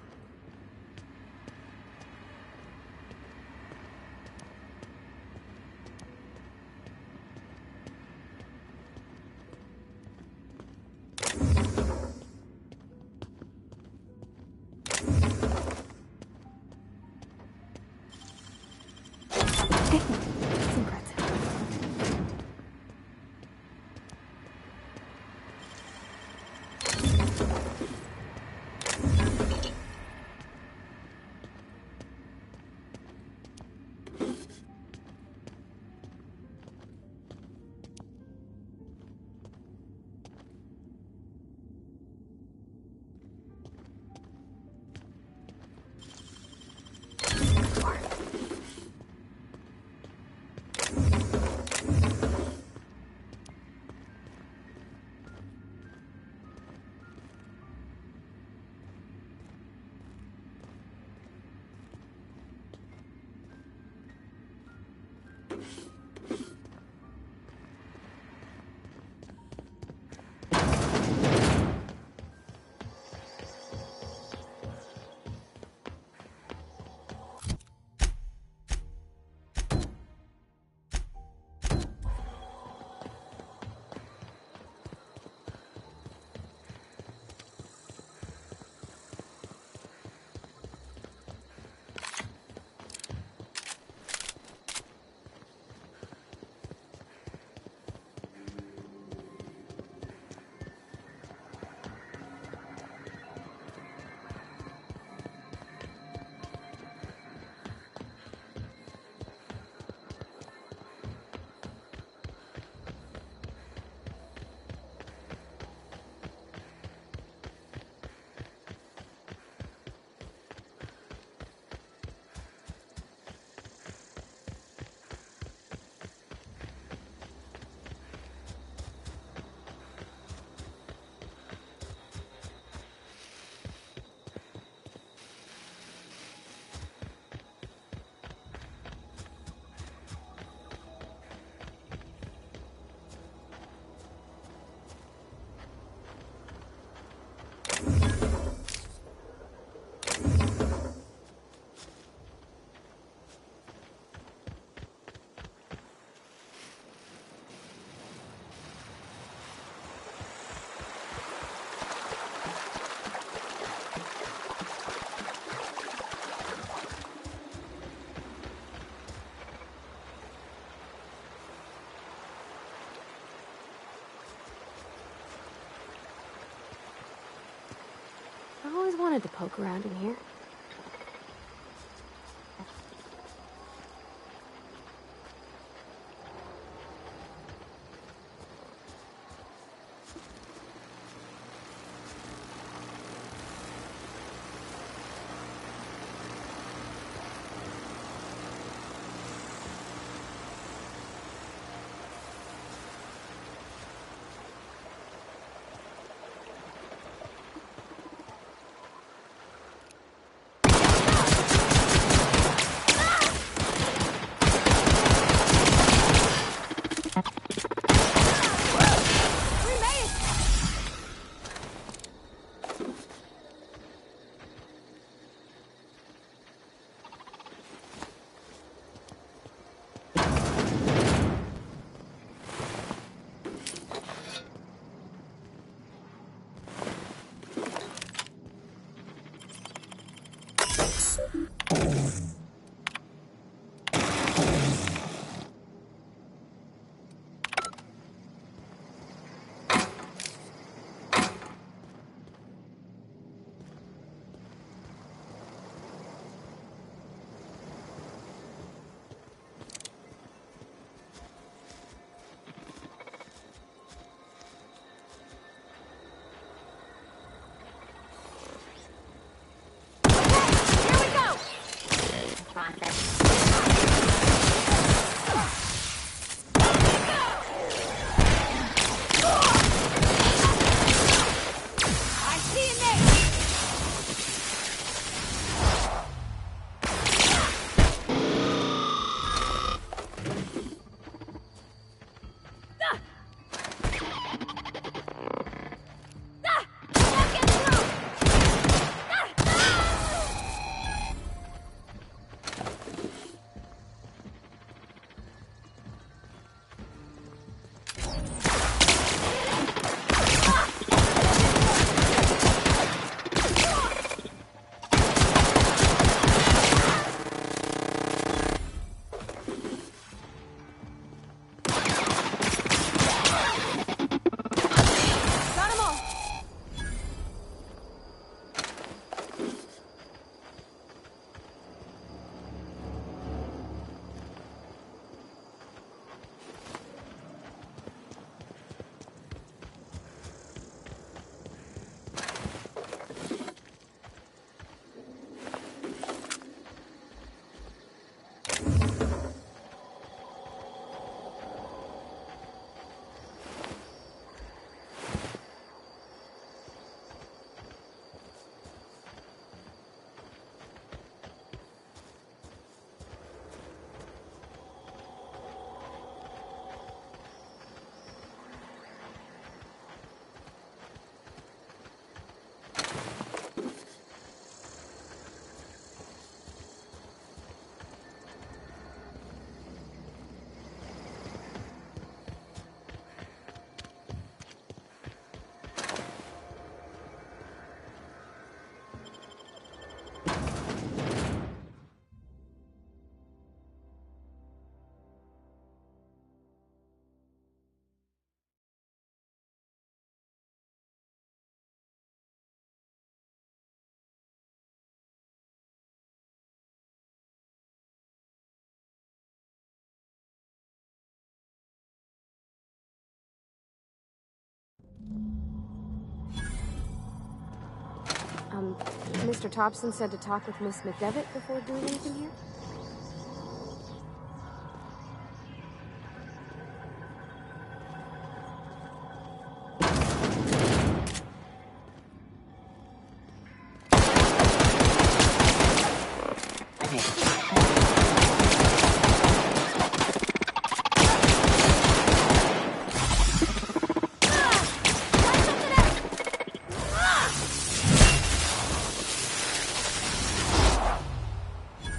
It's impressive. I always wanted to poke around in here. Mr. Thompson said to talk with Miss McDevitt before doing anything here?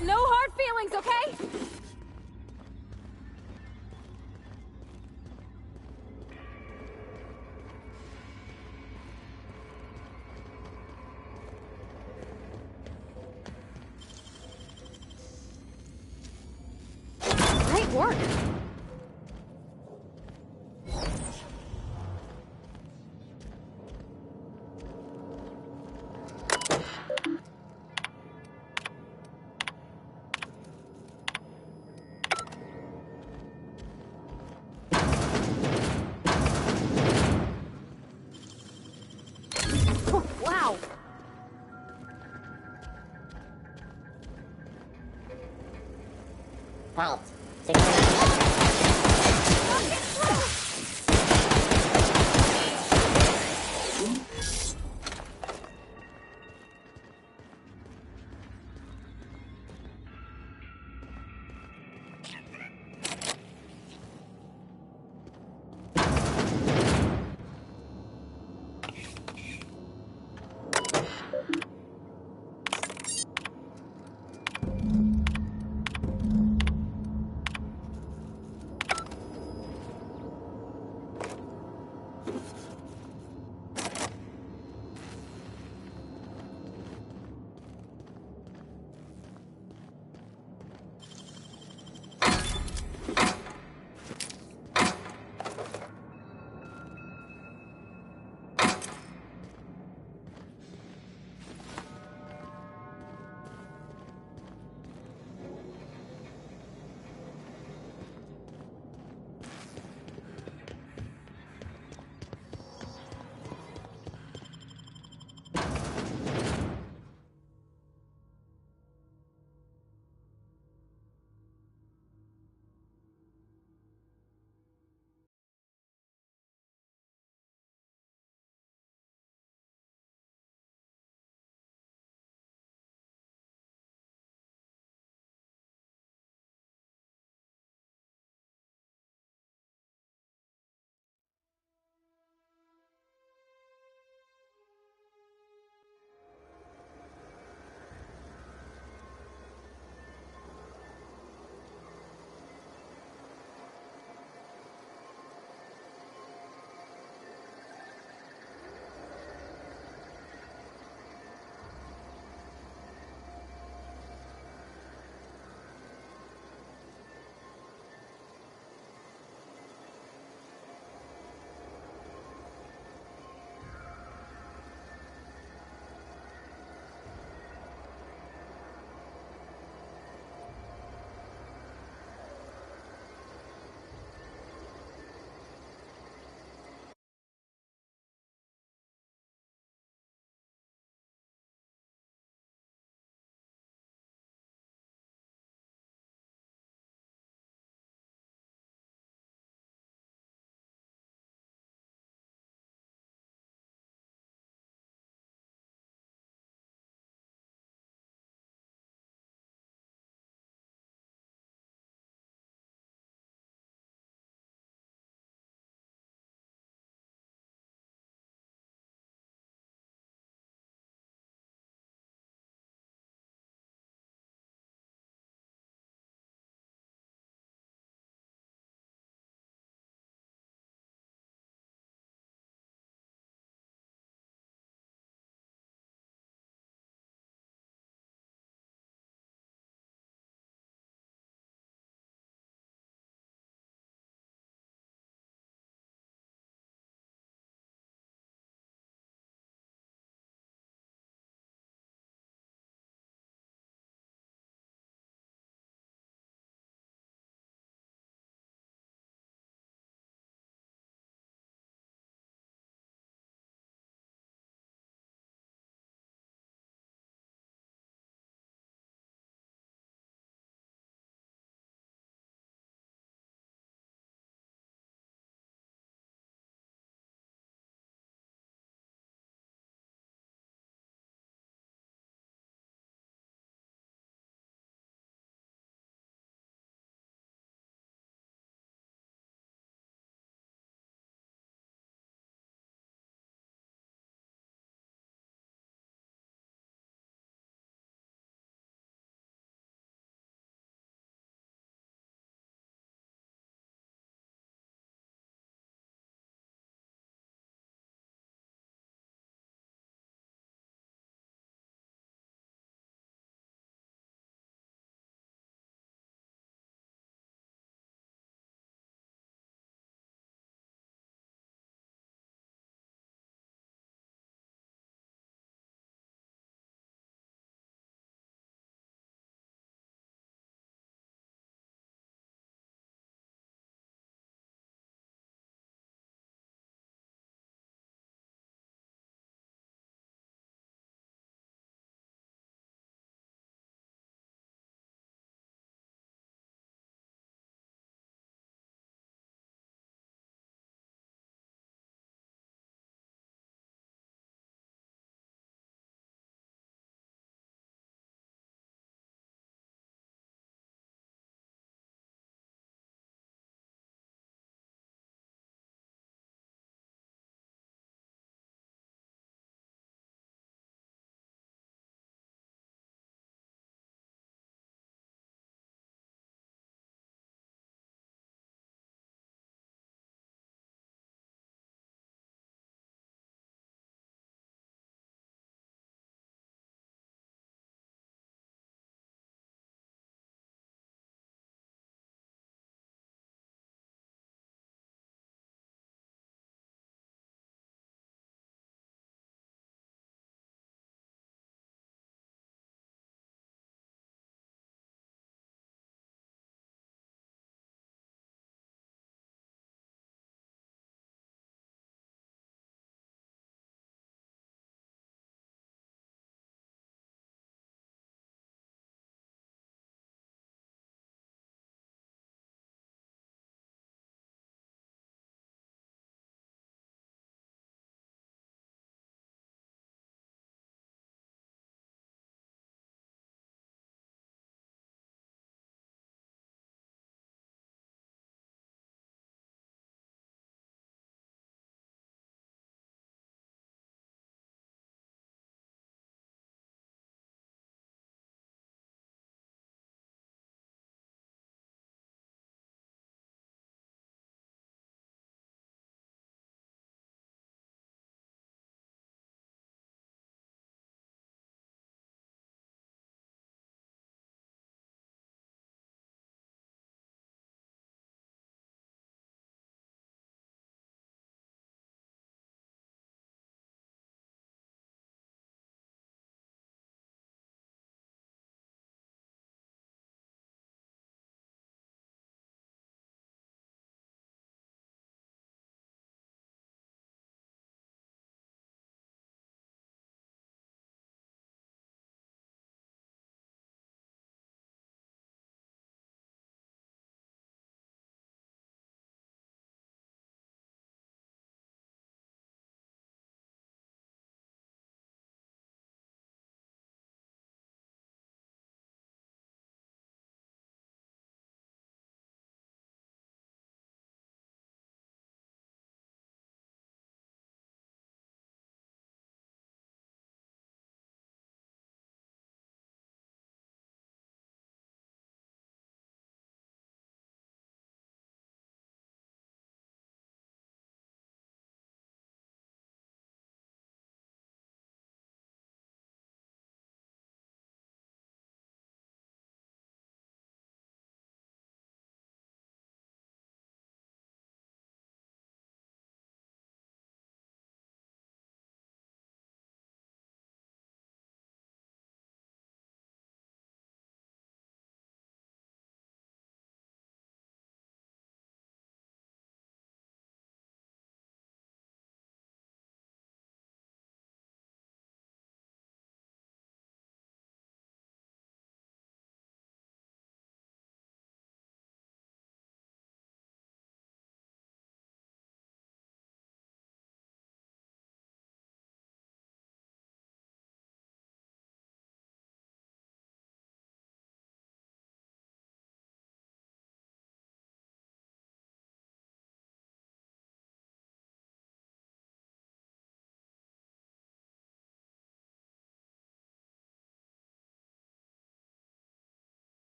No hard feelings, okay? Great work. Oh, wow. Halt.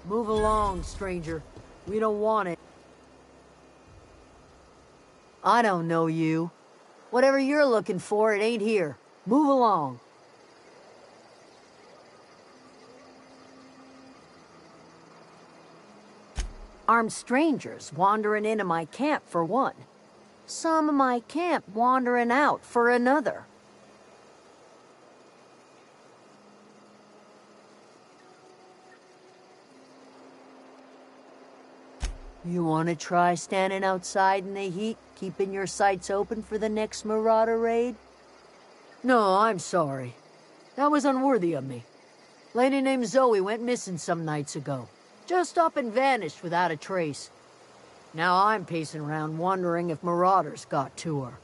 Move along, stranger. We don't want it. I don't know you. Whatever you're looking for, it ain't here. Move along. Armed strangers wandering into my camp for one. Some of my camp wandering out for another. You want to try standing outside in the heat, keeping your sights open for the next marauder raid? No, I'm sorry. That was unworthy of me. Lady named Zoe went missing some nights ago. Just up and vanished without a trace. Now I'm pacing around wondering if marauders got to her.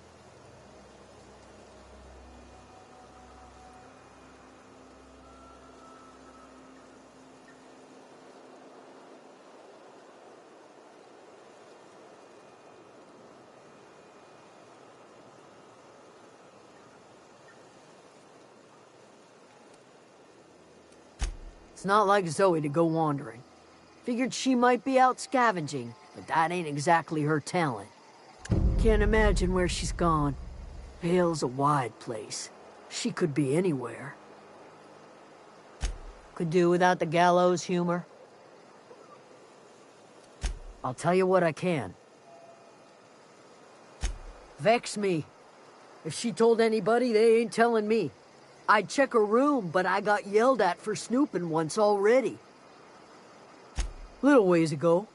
It's not like Zoe to go wandering. Figured she might be out scavenging, but that ain't exactly her talent. Can't imagine where she's gone. Vale's a wide place. She could be anywhere. Could do without the gallows humor. I'll tell you what I can. Vex me. If she told anybody, they ain't telling me. I'd check her room, but I got yelled at for snooping once already. Little ways ago.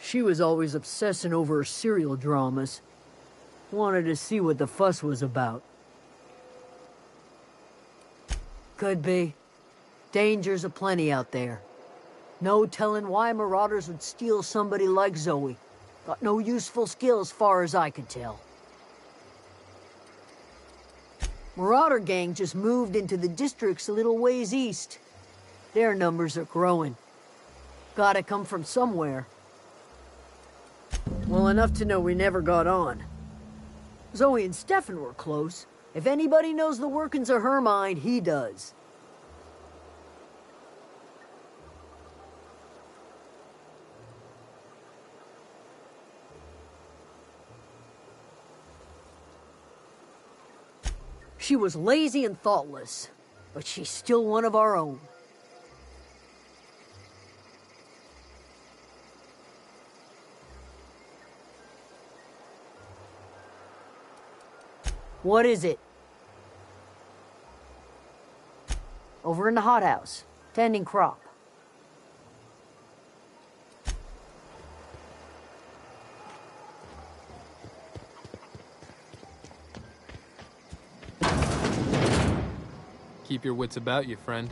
She was always obsessing over her serial dramas. Wanted to see what the fuss was about. Could be. Dangers aplenty out there. No telling why marauders would steal somebody like Zoe. Got no useful skills far as I could tell. Marauder gang just moved into the districts a little ways east. Their numbers are growing. Gotta come from somewhere. Well, enough to know we never got on. Zoe and Stefan were close. If anybody knows the workings of her mind, he does. She was lazy and thoughtless, but she's still one of our own. What is it? Over in the hothouse, tending crop. Keep your wits about you, friend.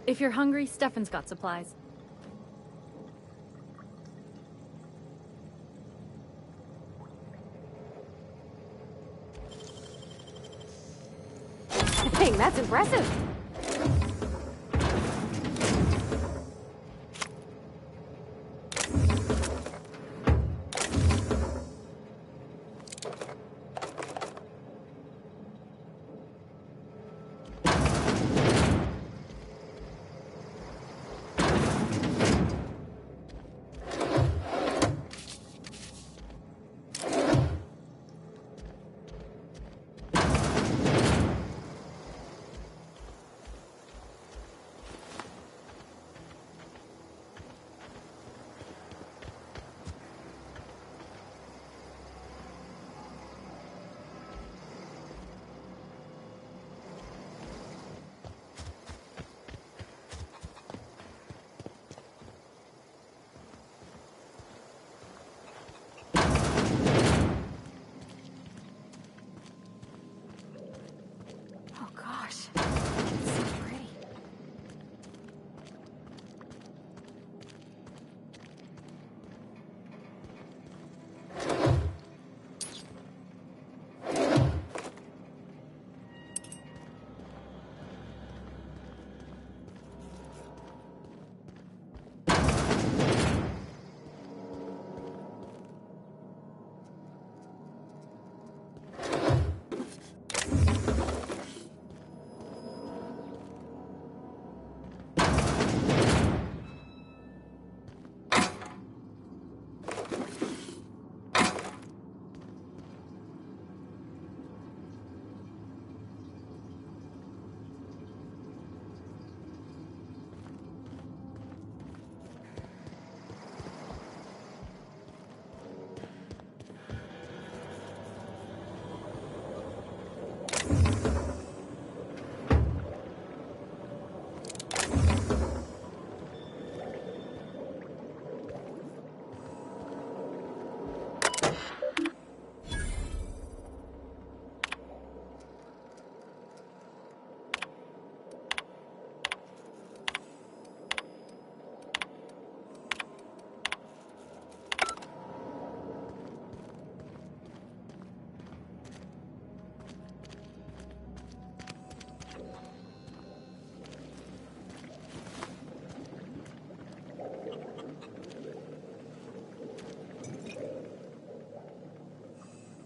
If you're hungry, Stefan's got supplies. Dang, that's impressive.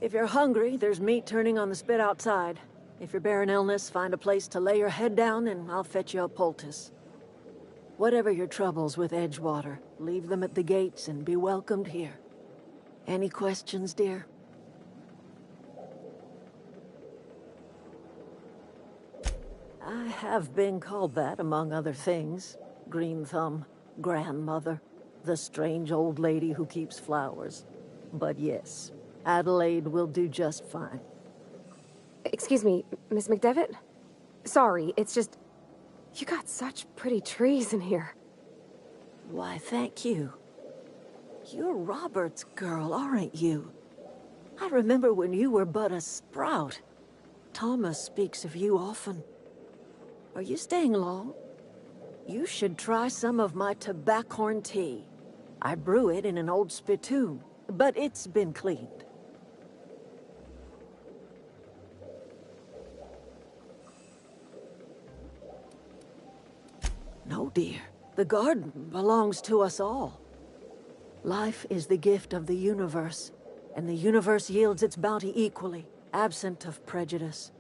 If you're hungry, there's meat turning on the spit outside. If you're bearing illness, find a place to lay your head down and I'll fetch you a poultice. Whatever your troubles with Edgewater, leave them at the gates and be welcomed here. Any questions, dear? I have been called that, among other things. Green Thumb, grandmother, the strange old lady who keeps flowers. But yes, Adelaide will do just fine. Excuse me, Miss McDevitt? Sorry, it's just... You got such pretty trees in here. Why, thank you. You're Robert's girl, aren't you? I remember when you were but a sprout. Thomas speaks of you often. Are you staying long? You should try some of my tobaccorn tea. I brew it in an old spittoon, but it's been cleaned. No, dear. The garden belongs to us all. Life is the gift of the universe, and the universe yields its bounty equally, absent of prejudice.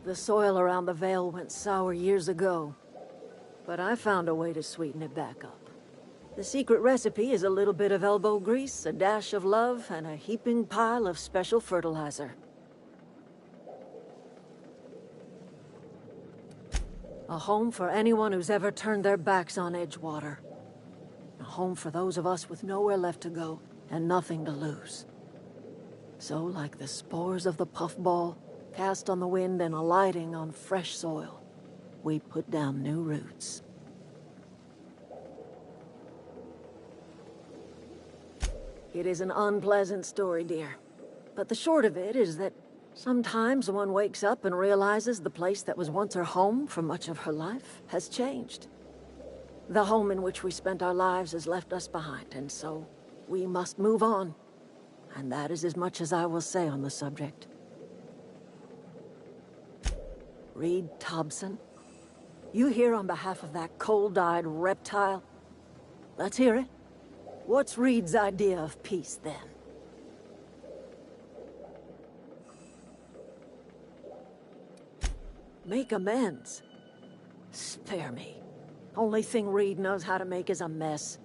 The soil around the Vale went sour years ago, but I found a way to sweeten it back up. The secret recipe is a little bit of elbow grease, a dash of love, and a heaping pile of special fertilizer. A home for anyone who's ever turned their backs on Edgewater. A home for those of us with nowhere left to go and nothing to lose. So, like the spores of the puffball, cast on the wind and alighting on fresh soil. we put down new roots. It is an unpleasant story, dear. But the short of it is that sometimes one wakes up and realizes the place that was once her home for much of her life has changed. The home in which we spent our lives has left us behind, and so we must move on. And that is as much as I will say on the subject. Reed Thompson, you here on behalf of that cold-eyed reptile? Let's hear it. What's Reed's idea of peace, then? Make amends? Spare me. Only thing Reed knows how to make is a mess.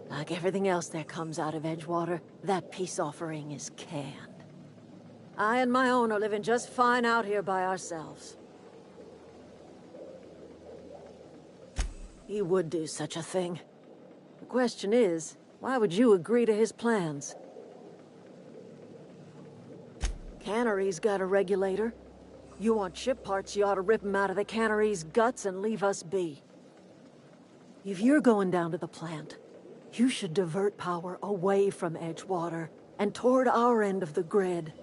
Like everything else that comes out of Edgewater, that peace offering is canned. I and my own are living just fine out here by ourselves. He would do such a thing. The question is, why would you agree to his plans? Cannery's got a regulator. You want ship parts, you ought to rip him out of the cannery's guts and leave us be. If you're going down to the plant, you should divert power away from Edgewater and toward our end of the grid.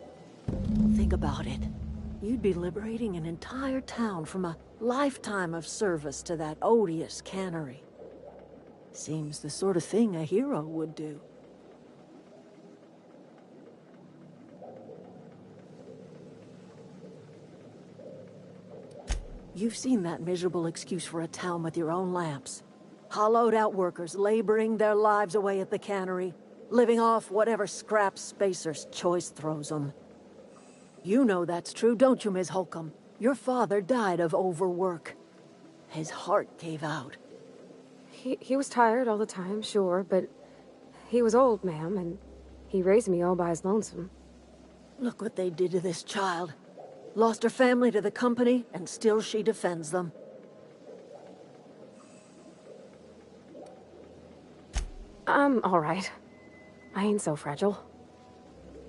Think about it. You'd be liberating an entire town from a lifetime of service to that odious cannery. Seems the sort of thing a hero would do. You've seen that miserable excuse for a town with your own lamps. Hollowed out workers laboring their lives away at the cannery, living off whatever scraps Spacer's Choice throws them. You know that's true, don't you, Ms. Holcomb? Your father died of overwork. His heart gave out. He was tired all the time, sure, but he was old, ma'am, and he raised me all by his lonesome. Look what they did to this child. Lost her family to the company, and still she defends them. I'm all right. I ain't so fragile.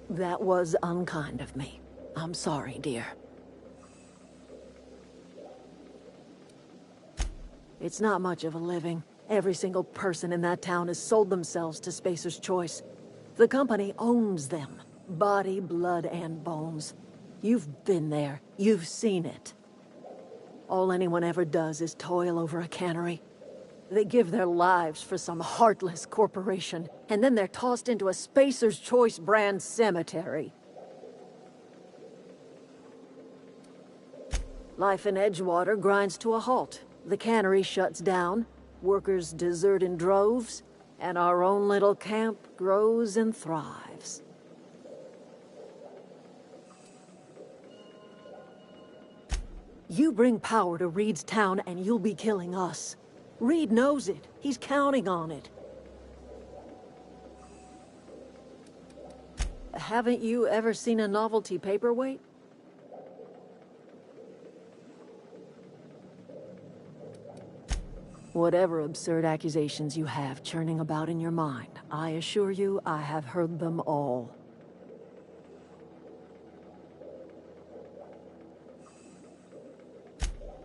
That was unkind of me. I'm sorry, dear. It's not much of a living. Every single person in that town has sold themselves to Spacer's Choice. The company owns them. Body, blood, and bones. You've been there. You've seen it. All anyone ever does is toil over a cannery. They give their lives for some heartless corporation, and then they're tossed into a Spacer's Choice brand cemetery. Life in Edgewater grinds to a halt. The cannery shuts down, workers desert in droves, and our own little camp grows and thrives. You bring power to Reed's town and you'll be killing us. Reed knows it. He's counting on it. Haven't you ever seen a novelty paperweight? Whatever absurd accusations you have churning about in your mind, I assure you I have heard them all.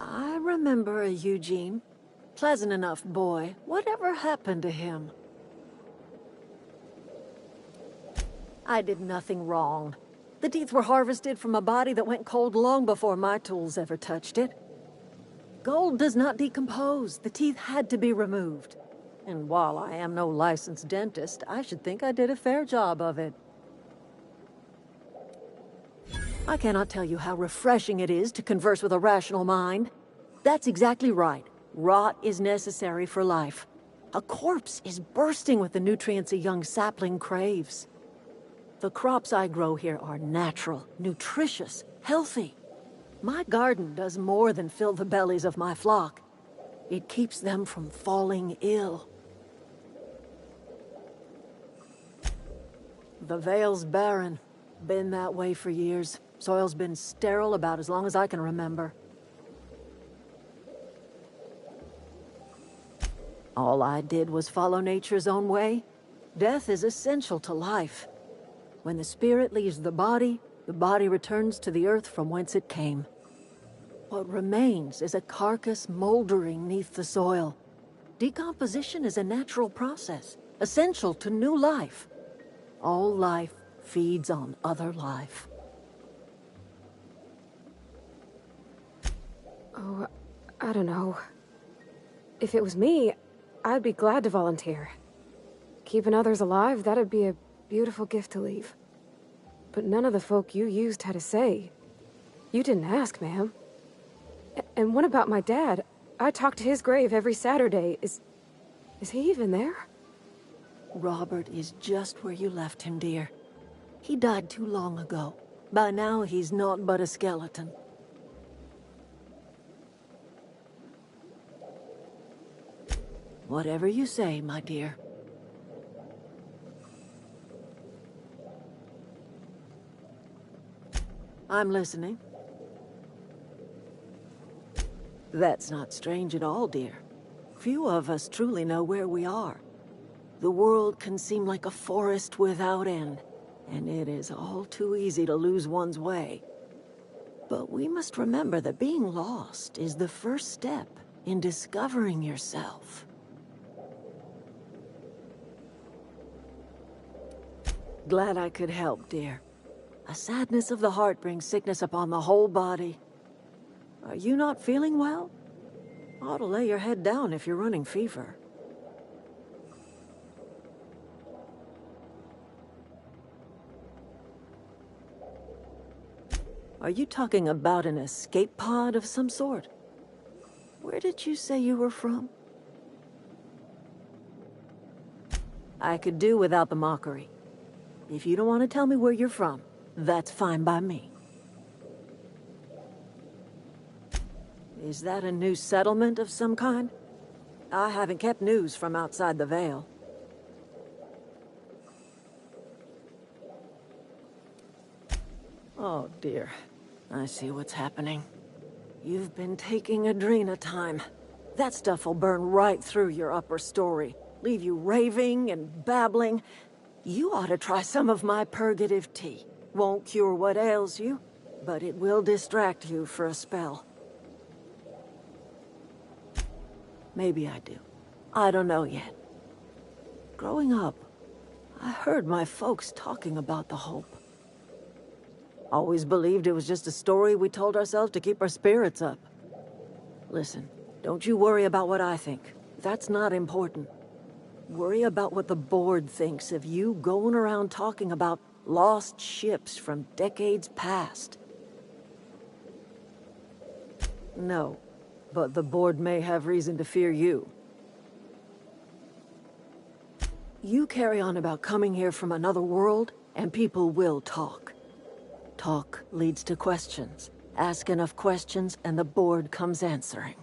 I remember a Eugene. Pleasant enough boy. Whatever happened to him? I did nothing wrong. The teeth were harvested from a body that went cold long before my tools ever touched it. Gold does not decompose. The teeth had to be removed. And while I am no licensed dentist, I should think I did a fair job of it. I cannot tell you how refreshing it is to converse with a rational mind. That's exactly right. Rot is necessary for life. A corpse is bursting with the nutrients a young sapling craves. The crops I grow here are natural, nutritious, healthy. My garden does more than fill the bellies of my flock. It keeps them from falling ill. The Vale's barren. Been that way for years. Soil's been sterile about as long as I can remember. All I did was follow nature's own way. Death is essential to life. When the spirit leaves the body returns to the earth from whence it came. What remains is a carcass moldering neath the soil. Decomposition is a natural process, essential to new life. All life feeds on other life. Oh, I don't know. If it was me, I'd be glad to volunteer. Keeping others alive, that'd be a beautiful gift to leave. But none of the folk you used had a say. You didn't ask, ma'am. And what about my dad? I talk to his grave every Saturday. Is he even there? Robert is just where you left him, dear. He died too long ago. By now, he's naught but a skeleton. Whatever you say, my dear. I'm listening. That's not strange at all, dear. Few of us truly know where we are. The world can seem like a forest without end, and it is all too easy to lose one's way. But we must remember that being lost is the first step in discovering yourself. Glad I could help, dear. A sadness of the heart brings sickness upon the whole body. Are you not feeling well? Ought to lay your head down if you're running fever. Are you talking about an escape pod of some sort? Where did you say you were from? I could do without the mockery. If you don't want to tell me where you're from, that's fine by me. Is that a new settlement of some kind? I haven't kept news from outside the Vale. Oh dear, I see what's happening. You've been taking Adrena time. That stuff will burn right through your upper story, leave you raving and babbling. You ought to try some of my purgative tea. Won't cure what ails you, but it will distract you for a spell. Maybe I do. I don't know yet. Growing up, I heard my folks talking about the Hope. Always believed it was just a story we told ourselves to keep our spirits up. Listen, don't you worry about what I think. That's not important. Worry about what the board thinks of you going around talking about lost ships from decades past. No, but the board may have reason to fear you. You carry on about coming here from another world, and people will talk. Talk leads to questions. Ask enough questions, and the board comes answering.